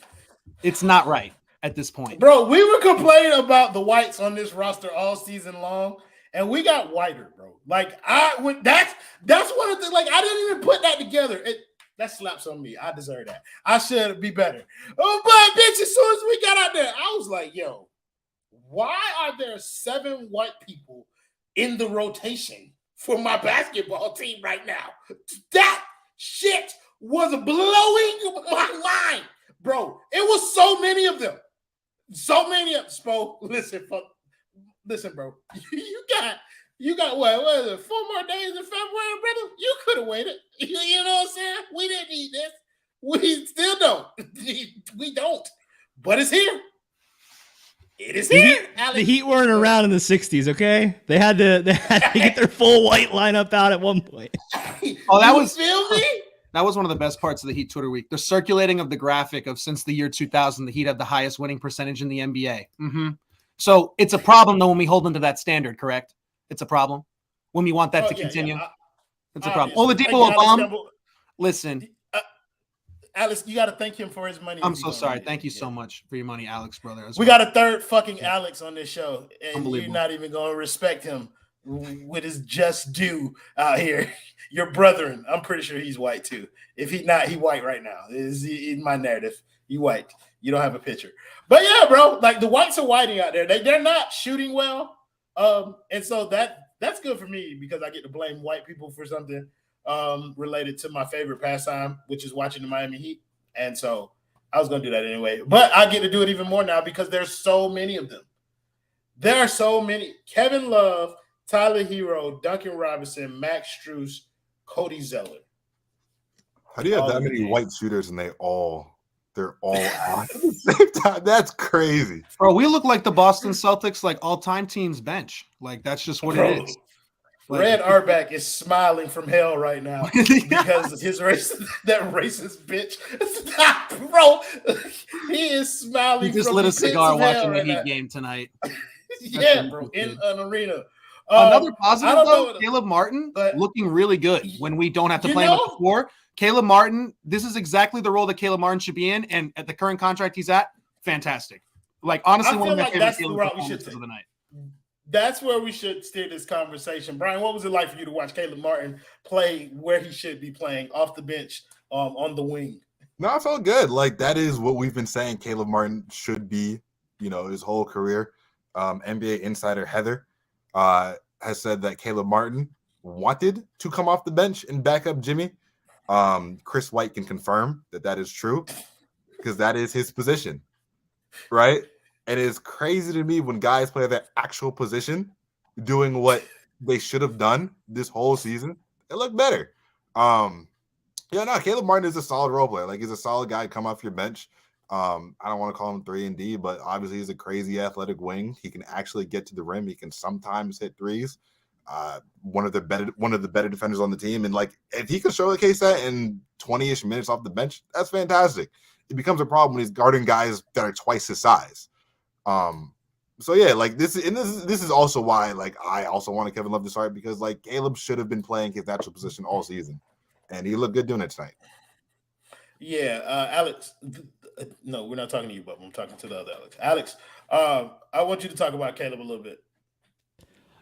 it's not right at this point. Bro, we were complaining about the whites on this roster all season long, and we got whiter, bro. Like, that's one of the, like, I didn't even put that together. That slaps on me. I deserve that. I should be better. Oh, but bitch, as soon as we got out there, I was like, yo, why are there 7 white people in the rotation for my basketball team right now? That shit was blowing my mind, bro. It was so many of them. So many of them. Spo, listen, bro. You got You got what is it? 4 more days in February, brother? You could have waited. You know what I'm saying? We didn't need this. We still don't. We don't. But it's here. It is here. The Heat weren't around in the 60s, okay? They had to get their full white lineup out at one point. Oh, that You was feel me? That was one of the best parts of the Heat Twitter week. The circulating of the graphic of since the year 2000, the Heat had the highest winning percentage in the NBA. Mm-hmm. So it's a problem, though, when we hold them to that standard, correct? It's a problem when we want that to continue. It's a problem. Oladipo Obama, listen. Alex, you got to thank him for his money. I'm so sorry. Thank you so much for your money, Alex, brother. We got a third fucking Alex on this show, and you're not even going to respect him with his just due out here. Your brethren, I'm pretty sure he's white too. If he's not, he white right now. Is in my narrative. You white. You don't have a picture. But yeah, bro, like the whites are whiting out there. They're not shooting well. And so that's good for me because I get to blame white people for something related to my favorite pastime, which is watching the Miami Heat. And so I was going to do that anyway. But I get to do it even more now because there's so many of them. There are so many. Kevin Love, Tyler Herro, Duncan Robinson, Max Strus, Cody Zeller. How do you have that many white shooters and they're all out at the same time? That's crazy. Bro, we look like the Boston Celtics, like all-time team's bench. Like, that's just what it is. Like, Red Auerbach is smiling from hell right now because of his that racist bitch. Stop, bro. He is smiling. He just lit a cigar watching the Heat game tonight. Yeah, bro, in an arena. Another positive, though, Caleb Martin looking really good when we don't have to play him at the 4. Caleb Martin, this is exactly the role that Caleb Martin should be in, and at the current contract he's at, fantastic. Like, honestly, one of my favorite Caleb performances of the night. That's where we should steer this conversation. Brian, what was it like for you to watch Caleb Martin play where he should be playing, off the bench, on the wing? No, I felt good. Like, that is what we've been saying Caleb Martin should be, his whole career. NBA insider Heather has said that Caleb Martin wanted to come off the bench and back up Jimmy. Chris White can confirm that is true because that is his position, right? And it's crazy to me when guys play their actual position doing what they should have done this whole season. They look better. Caleb Martin is a solid role player. Like, he's a solid guy to come off your bench. I don't want to call him 3-and-D, but obviously he's a crazy athletic wing. He can actually get to the rim. He can sometimes hit threes. One of the better defenders on the team. And like, if he can showcase that in 20-ish minutes off the bench, that's fantastic. It becomes a problem when he's guarding guys that are twice his size. So yeah, like this is also why like I also wanted Kevin Love to start because like Caleb should have been playing his natural position all season, and he looked good doing it tonight. Yeah, Alex. No, we're not talking to you, but I'm talking to the other Alex. Alex, I want you to talk about Caleb a little bit.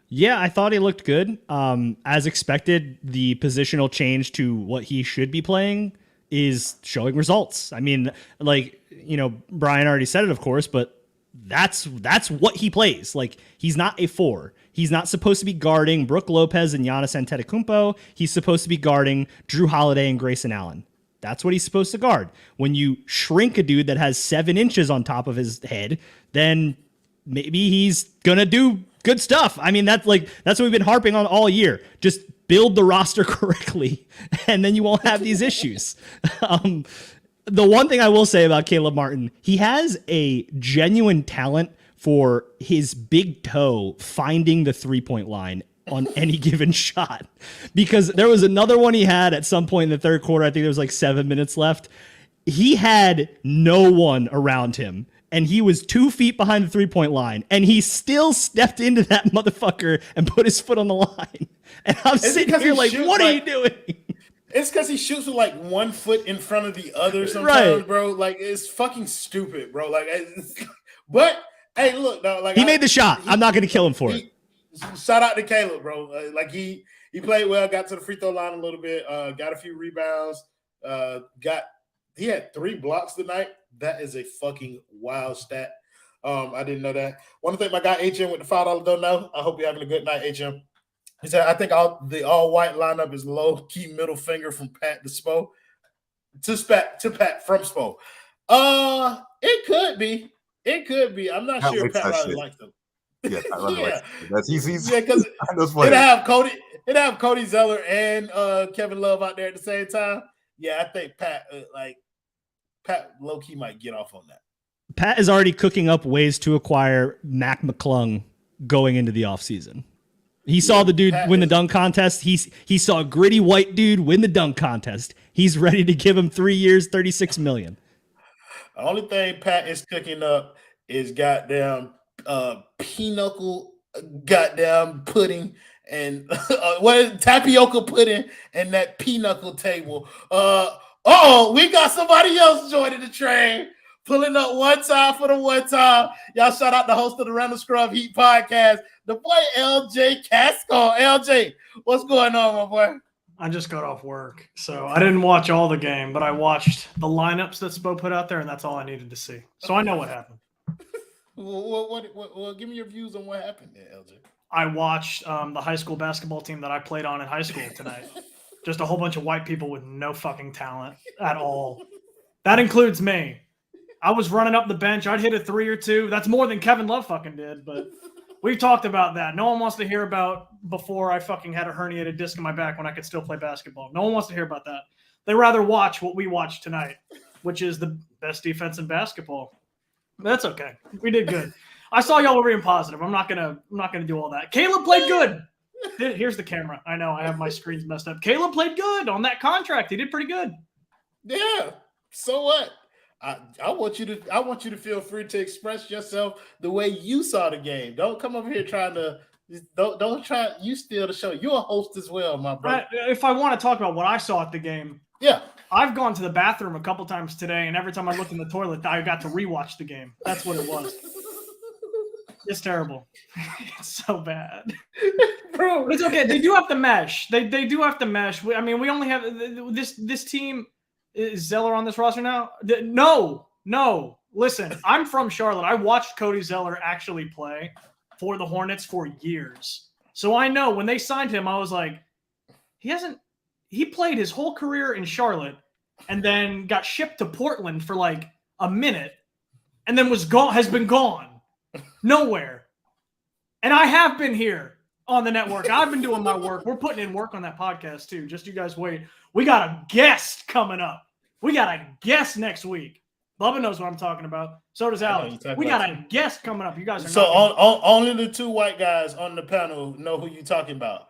Yeah, I thought he looked good. As expected, the positional change to what he should be playing is showing results. I mean, like, Brian already said it, of course, but that's what he plays. Like, he's not a 4. He's not supposed to be guarding Brook Lopez and Giannis Antetokounmpo. He's supposed to be guarding Drew Holiday and Grayson Allen. That's what he's supposed to guard. When you shrink a dude that has 7 inches on top of his head, then maybe he's going to do good stuff. I mean, that's what we've been harping on all year. Just build the roster correctly, and then you won't have these issues. The one thing I will say about Caleb Martin, he has a genuine talent for his big toe finding the 3-point line on any given shot, because there was another one he had at some point in the third quarter. I think there was like 7 minutes left. He had no one around him, and he was 2 feet behind the 3-point line, and he still stepped into that motherfucker and put his foot on the line. And I'm sitting here like, what are you doing? It's because he shoots with like 1 foot in front of the other sometimes, right, bro. Like, it's fucking stupid, bro. Like, but hey, look, no, like he made the shot. I'm not going to kill him for it. Shout out to Caleb, bro. Like he played well, got to the free throw line a little bit, got a few rebounds, he had 3 blocks tonight. That is a fucking wild stat. I didn't know that. Want to thank my guy HM with the $5 don't know. I hope you're having a good night, HM. He said, I think the all-white lineup is low-key middle finger from Pat to Spo. To Pat from Spo. It could be. I'm not sure if Pat Riley likes them. Yeah, I love Yeah. it. That's he's Yeah, because those it'd players. have Cody Zeller and Kevin Love out there at the same time. Yeah, I think Pat low key might get off on that. Pat is already cooking up ways to acquire Mac McClung going into the offseason. He saw the dude win the dunk contest. He saw a gritty white dude win the dunk contest. He's ready to give him 3 years, $36 million. The only thing Pat is cooking up is goddamn pinochle, goddamn pudding, and tapioca pudding, and that pinochle table. We got somebody else joining the train. Pulling up one time for the one time. Y'all shout out the host of the Randall Scrub Heat podcast, the boy LJ Casco. LJ, what's going on, my boy? I just got off work, so I didn't watch all the game, but I watched the lineups that Spo put out there, and that's all I needed to see. So I know what happened. Well, give me your views on what happened there, LJ. I watched the high school basketball team that I played on in high school tonight. Just a whole bunch of white people with no fucking talent at all. That includes me. I was running up the bench. I'd hit a 3 or 2. That's more than Kevin Love fucking did, but we've talked about that. No one wants to hear about before I fucking had a herniated disc in my back when I could still play basketball. No one wants to hear about that. They rather watch what we watched tonight, which is the best defense in basketball. But that's okay. We did good. I saw y'all were being positive. I'm not gonna do all that. Caleb played good. Here's the camera. I know I have my screens messed up. Caleb played good on that contract. He did pretty good. Yeah. So what? I want you to feel free to express yourself the way you saw the game. Don't come over here trying to don't try you steal the show. You're a host as well, my brother. If I want to talk about what I saw at the game, yeah. I've gone to the bathroom a couple times today, and every time I looked in the toilet, I got to rewatch the game. That's what it was. It's terrible. It's so bad. Bro, but it's okay. They do have to mesh. They do have to mesh. I mean, we only have this team. Is Zeller on this roster now? No. Listen, I'm from Charlotte. I watched Cody Zeller actually play for the Hornets for years. So I know when they signed him, I was like, he played his whole career in Charlotte and then got shipped to Portland for like a minute and then has been gone. Nowhere. And I have been here on the network. I've been doing my work. We're putting in work on that podcast too. Just you guys wait. We got a guest coming up. We got a guest next week. Bubba knows what I'm talking about. So does Alex. We got a guest coming up. You guys are only the two white guys on the panel know who you're talking about.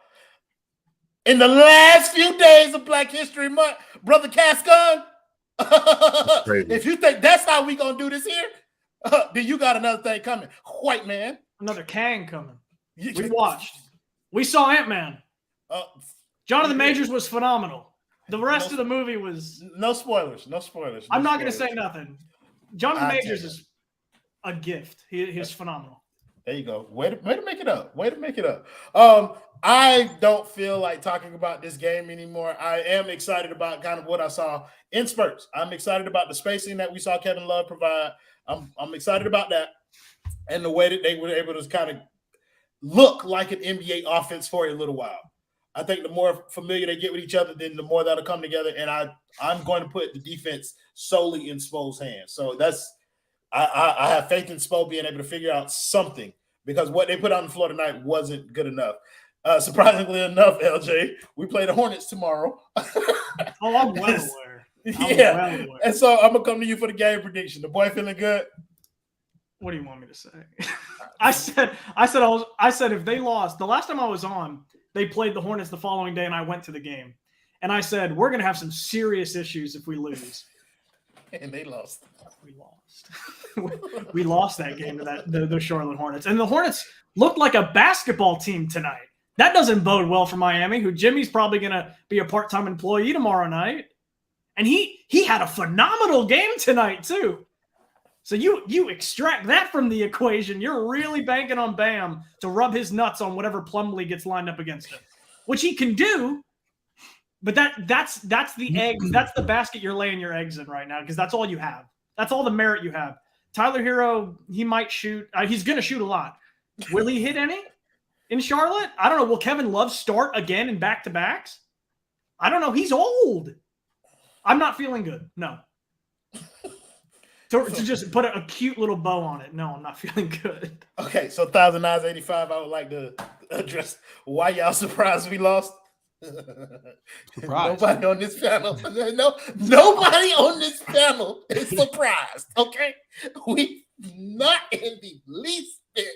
In the last few days of Black History Month, Brother Cascon, if you think that's how we gonna do this here, then you got another thing coming. White man. Another Cain coming. We watched. We saw Ant-Man. Jonathan Majors was phenomenal. The rest of the movie was... No spoilers. I'm not going to say nothing. Jonathan Majors is a gift. He's phenomenal. There you go. Way to make it up. I don't feel like talking about this game anymore. I am excited about kind of what I saw in spurts. I'm excited about the spacing that we saw Kevin Love provide. I'm excited about that. And the way that they were able to kind of look like an NBA offense for a little while. I think the more familiar they get with each other, then the more that'll come together. And I'm going to put the defense solely in Spo's hands. So I have faith in Spo being able to figure out something because what they put on the floor tonight wasn't good enough. Surprisingly enough, LJ, we play the Hornets tomorrow. I'm well aware. Well aware. And so I'm gonna come to you for the game prediction. The boy feeling good? What do you want me to say? I said if they lost, the last time I was on, they played the Hornets the following day, and I went to the game. And I said, we're going to have some serious issues if we lose. And they lost. We lost. We lost that game to the Charlotte Hornets. And the Hornets looked like a basketball team tonight. That doesn't bode well for Miami, who Jimmy's probably going to be a part-time employee tomorrow night. And he had a phenomenal game tonight, too. So you extract that from the equation. You're really banking on Bam to rub his nuts on whatever Plumlee gets lined up against him, which he can do. But that's the egg. That's the basket you're laying your eggs in right now because that's all you have. That's all the merit you have. Tyler Herro, he might shoot. He's going to shoot a lot. Will he hit any in Charlotte? I don't know. Will Kevin Love start again in back-to-backs? I don't know. He's old. I'm not feeling good. No. To just put a cute little bow on it. No, I'm not feeling good. Okay, so 1,985. I would like to address why y'all surprised we lost. Surprised. Nobody on this panel. Nobody on this panel is surprised. Okay, we not in the least bit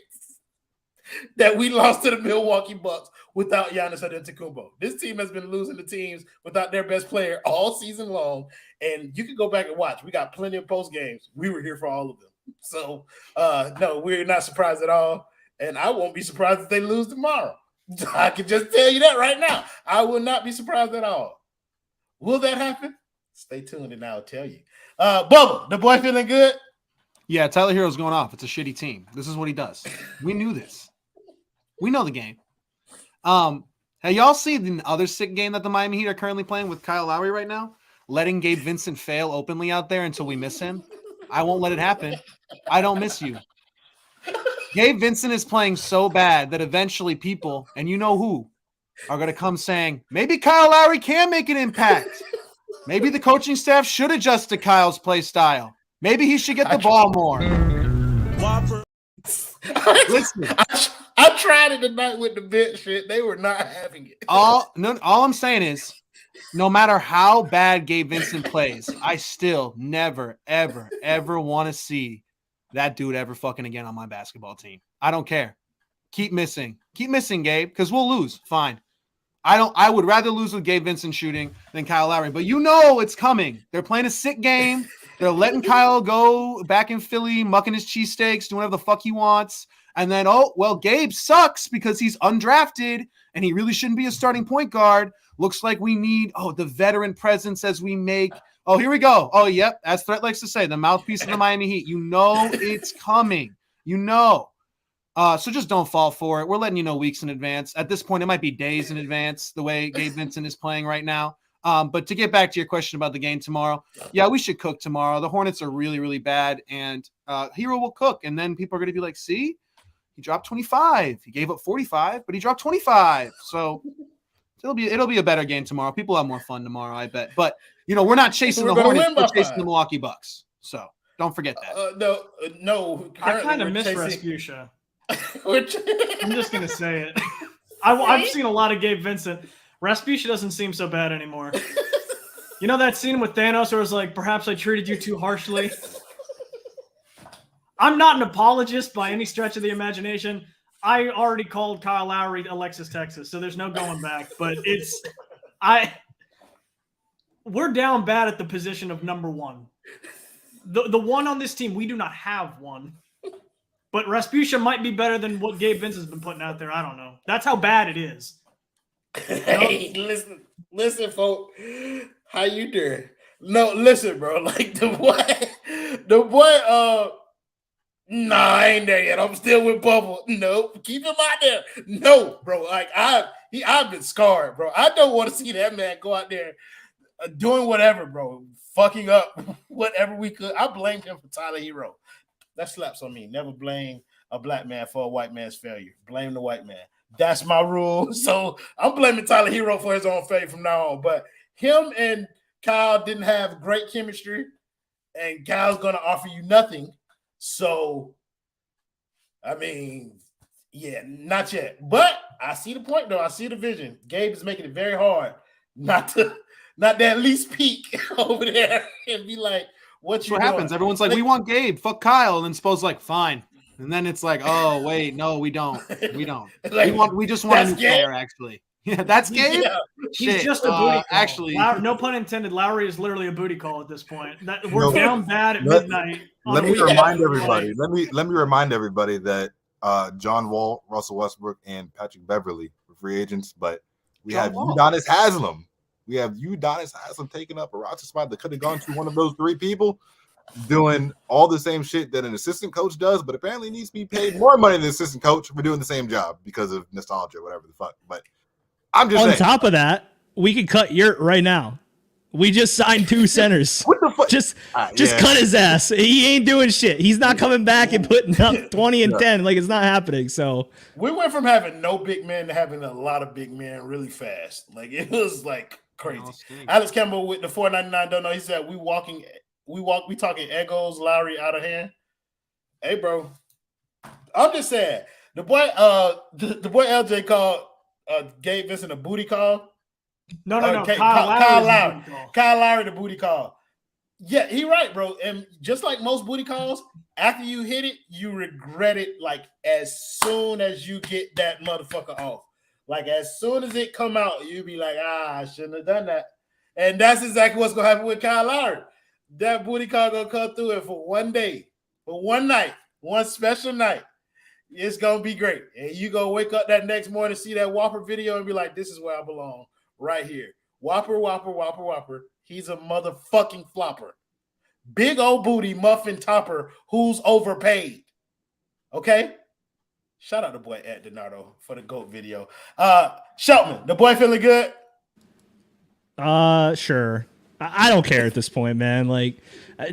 that we lost to the Milwaukee Bucks without Giannis Antetokounmpo. This team has been losing to teams without their best player all season long, and you can go back and watch. We got plenty of post games. We were here for all of them. So, no, we're not surprised at all, and I won't be surprised if they lose tomorrow. I can just tell you that right now. I will not be surprised at all. Will that happen? Stay tuned, and I'll tell you. Bubba, the boy feeling good? Yeah, Tyler Herro's going off. It's a shitty team. This is what he does. We knew this. We know the game. Hey, y'all see the other sick game that the Miami Heat are currently playing with Kyle Lowry right now? Letting Gabe Vincent fail openly out there until we miss him. I won't let it happen. I don't miss you. Gabe Vincent is playing so bad that eventually people, and you know who, are going to come saying, maybe Kyle Lowry can make an impact. Maybe the coaching staff should adjust to Kyle's play style. Maybe he should get the ball more. Listen. I tried it tonight with the bench shit. They were not having it. All I'm saying is, no matter how bad Gabe Vincent plays, I still never, ever, ever want to see that dude ever fucking again on my basketball team. I don't care. Keep missing, Gabe, because we'll lose. Fine. I would rather lose with Gabe Vincent shooting than Kyle Lowry, but you know it's coming. They're playing a sick game. They're letting Kyle go back in Philly, mucking his cheesesteaks, doing whatever the fuck he wants. And then, Gabe sucks because he's undrafted and he really shouldn't be a starting point guard. Looks like we need, the veteran presence as we make. Oh, here we go. Oh, yep. As Threat likes to say, the mouthpiece of the Miami Heat. You know it's coming. You know. So just don't fall for it. We're letting you know weeks in advance. At this point, it might be days in advance, the way Gabe Vincent is playing right now. But to get back to your question about the game tomorrow, yeah, we should cook tomorrow. The Hornets are really, really bad, and Herro will cook. And then people are going to be like, see? He dropped 25. He gave up 45, but he dropped 25. So it'll be a better game tomorrow. People have more fun tomorrow, I bet. But we're not chasing the Hornets. We're chasing the Milwaukee Bucks. So don't forget that. No. I kind of miss Rasputia. I'm just gonna say it. I've seen a lot of Gabe Vincent. Rasputia doesn't seem so bad anymore. You know that scene with Thanos where it was like, perhaps I treated you too harshly? I'm not an apologist by any stretch of the imagination. I already called Kyle Lowry Alexis Texas, so there's no going back. But we're down bad at the position of number one. The one on this team, we do not have one. But Rasputia might be better than what Gabe Vincent's been putting out there. I don't know. That's how bad it is. Hey, listen, folks. How you doing? No, listen, bro. Like the boy, I ain't there yet. I'm still with Bubble. Nope. Keep him out there. No, bro. Like I've been scarred, bro. I don't want to see that man go out there doing whatever, bro. Fucking up whatever we could. I blame him for Tyler Herro. That slaps on me. Never blame a black man for a white man's failure. Blame the white man. That's my rule. So I'm blaming Tyler Herro for his own failure from now on. But him and Kyle didn't have great chemistry, and Kyle's going to offer you nothing. So, I mean, yeah, not yet. But I see the point, though. I see the vision. Gabe is making it very hard not to at least peek over there and be like, what happens? Everyone's like, we want Gabe. Fuck Kyle. And then Spo's like, fine. And then it's like, oh, wait, no, we don't. We don't. We just want a new player, actually. Yeah, that's Gabe? Yeah. He's just a booty call. Actually, no pun intended. Lowry is literally a booty call at this point. We're down bad at midnight. Let me remind everybody. Let me remind everybody that John Wall, Russell Westbrook, and Patrick Beverly were free agents, but we have Udonis Haslem. We have Udonis Haslem taking up a roster spot that could have gone to one of those three people, doing all the same shit that an assistant coach does, but apparently needs to be paid more money than the assistant coach for doing the same job because of nostalgia or whatever the fuck. But I'm just saying. On top of that, we could cut Yurt right now. We just signed 2 centers. What the fuck? Just cut his ass. He ain't doing shit. He's not coming back and putting up 20 and 10. Like, it's not happening. So we went from having no big men to having a lot of big men really fast. Like, it was like crazy. Alex Campbell with the $4.99 don't know. He said we we talking egos, Lowry out of hand. Hey, bro, I'm just saying the boy LJ called Gabe Vincent a booty call. No. Kyle Lowry the booty call. Yeah, he right, bro. And just like most booty calls, after you hit it, you regret it like as soon as you get that motherfucker off. Like as soon as it come out, you be like, I shouldn't have done that. And that's exactly what's gonna happen with Kyle Lowry. That booty call gonna come through it for one day, for one night, one special night. It's gonna be great. And you gonna wake up that next morning, see that Whopper video, and be like, this is where I belong, right here. Whopper. He's a motherfucking flopper. Big old booty muffin topper who's overpaid. Okay? Shout out to boy Ed Donardo for the GOAT video. Shelton, the boy feeling good? Sure. I don't care at this point, man. Like,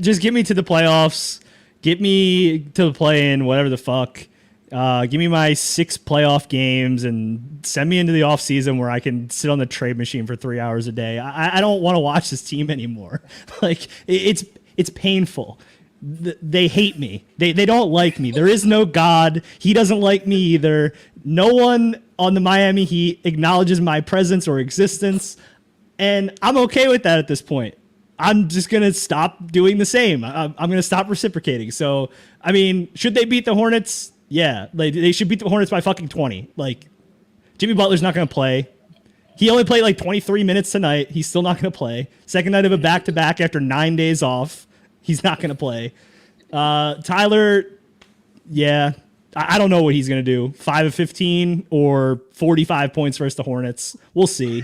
just get me to the playoffs. Get me to the play-in, whatever the fuck. Give me my 6 playoff games and send me into the offseason where I can sit on the trade machine for 3 hours a day. I don't want to watch this team anymore. Like, it's painful. They hate me. They don't like me. There is no God. He doesn't like me either. No one on the Miami Heat acknowledges my presence or existence. And I'm okay with that at this point. I'm just going to stop doing the same. I'm going to stop reciprocating. So, I mean, should they beat the Hornets? Yeah. Like, they should beat the Hornets by fucking 20. Like, Jimmy Butler's not going to play. He only played like 23 minutes tonight. He's still not going to play. Second night of a back-to-back after 9 days off. He's not going to play. Tyler, yeah. I don't know what he's going to do. 5 of 15 or 45 points versus the Hornets. We'll see.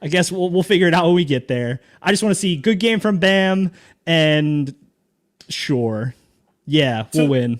I guess we'll figure it out when we get there. I just want to see good game from Bam, and sure. Yeah, we'll win.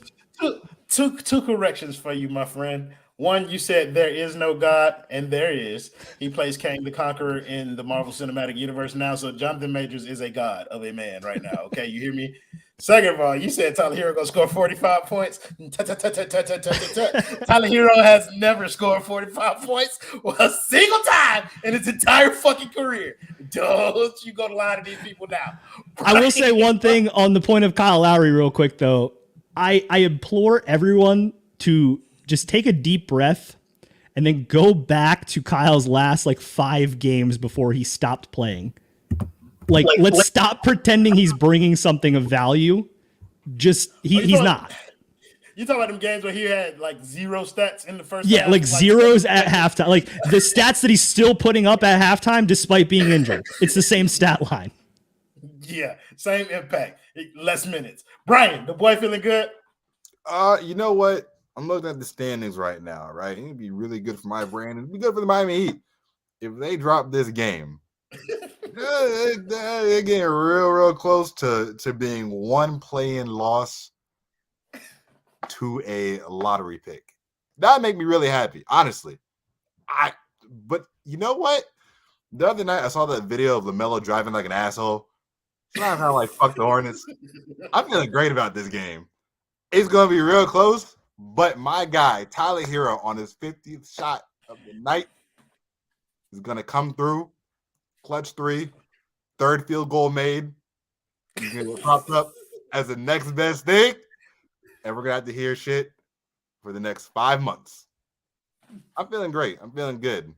Two corrections for you, my friend. One, you said there is no God, and there is. He plays Cain the Conqueror in the Marvel Cinematic Universe now, so Jonathan Majors is a god of a man right now. Okay, you hear me? Second of all, you said Tyler Herro going to score 45 points. Tyler Herro has never scored 45 points a single time in his entire fucking career. Don't you go to lie to these people now. I will say one thing on the point of Kyle Lowry real quick, though. I implore everyone to just take a deep breath and then go back to Kyle's last 5 games before he stopped playing. Let's stop pretending he's bringing something of value. Just he's not. You talking about them games where he had 0 stats in the first half? Yeah, zeros at halftime. The stats that he's still putting up at halftime despite being injured. It's the same stat line. Yeah, same impact. Less minutes. Brian, the boy feeling good? You know what? I'm looking at the standings right now, right? It'd be really good for my brand. It'd be good for the Miami Heat. If they drop this game, they're getting real close to being one play-in loss to a lottery pick. That'd make me really happy, honestly. But you know what? The other night I saw that video of LaMelo driving like an asshole. So I'm kind of fuck the Hornets. I'm feeling great about this game. It's going to be real close, but my guy, Tyler Herro, on his 50th shot of the night is going to come through. Clutch 3, third field goal made. He's going to get propped up as the next best thing. And we're going to have to hear shit for the next 5 months. I'm feeling great. I'm feeling good.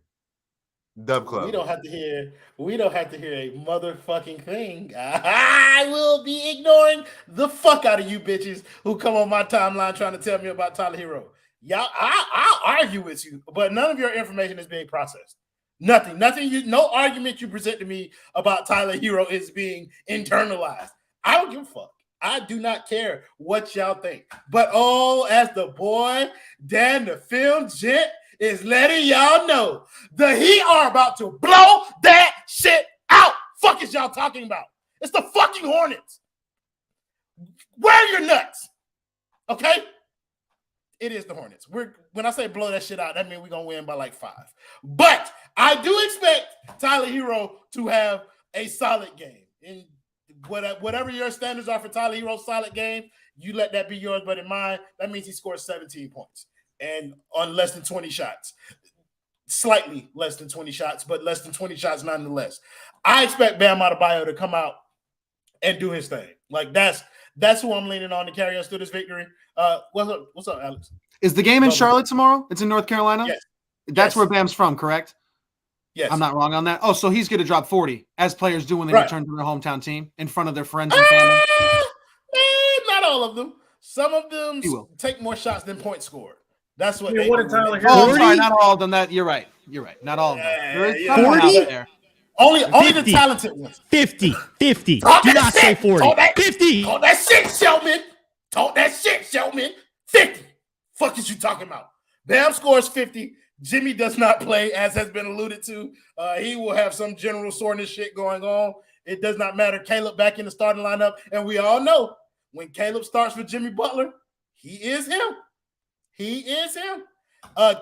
Dub Club. We don't have to hear a motherfucking thing. I will be ignoring the fuck out of you bitches who come on my timeline trying to tell me about Tyler Herro. Y'all, I'll argue with you, but none of your information is being processed. Nothing. No argument you present to me about Tyler Herro is being internalized. I don't give a fuck. I do not care what y'all think. But as the boy, Dan the film gent, is letting y'all know the Heat are about to blow that shit out. Fuck is y'all talking about? It's the fucking Hornets. Wear your nuts. Okay? It is the Hornets. When I say blow that shit out, that means we're going to win by 5. But I do expect Tyler Herro to have a solid game. And whatever your standards are for Tyler Herro's solid game, you let that be yours. But in mine, that means he scores 17 points. And on less than 20 shots. Slightly less than 20 shots, but less than 20 shots nonetheless. I expect Bam Adebayo to come out and do his thing. Like that's who I'm leaning on to carry us through this victory. What's up, Alex? Is the game in Charlotte tomorrow? It's in North Carolina? Yes. That's where Bam's from, correct? Yes. I'm not wrong on that. Oh, so he's going to drop 40, as players do when they return to their hometown team in front of their friends and family? Not all of them. Some of them take more shots than points scored. That's what they do. Tyler Oh, I'm sorry, not all of them. You're right. Not all of them. There is someone out there. Only the talented ones. 50. Do not say 40. 50. Talk that shit, Showman. 50. Fuck is you talking about? Bam scores 50. Jimmy does not play, as has been alluded to. He will have some general soreness shit going on. It does not matter. Caleb back in the starting lineup. And we all know when Caleb starts with Jimmy Butler, he is him.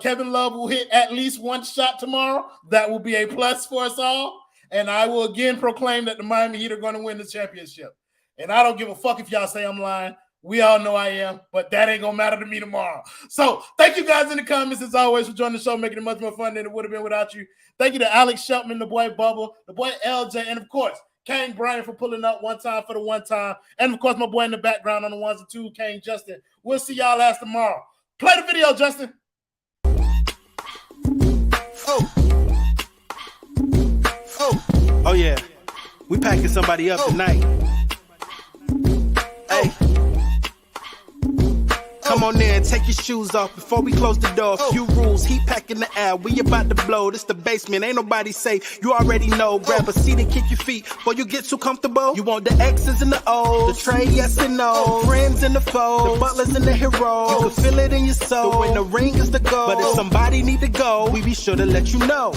Kevin Love will hit at least one shot tomorrow. That will be a plus for us all. And I will again proclaim that the Miami Heat are going to win the championship. And I don't give a fuck if y'all say I'm lying. We all know I am, but that ain't gonna matter to me tomorrow. So thank you guys in the comments as always for joining the show, making it much more fun than it would have been without you. Thank you to Alex Sheltman, the boy Bubble, the boy LJ, and of course, Cain Bryan for pulling up one time for the one time. And of course, my boy in the background on the ones and two, Cain Justin. We'll see y'all last tomorrow. Play the video, Justin. Oh yeah. We packing somebody up tonight. Hey. Come on in, take your shoes off before we close the door. Few rules, heat pack in the air, we about to blow. This the basement, ain't nobody safe, you already know. Grab a seat and kick your feet before you get too comfortable. You want the X's and the O's, the Trey, yes and no, friends and the foes, the Butlers and the Herro. You can feel it in your soul, so when the ring is the goal. But if somebody need to go, we be sure to let you know.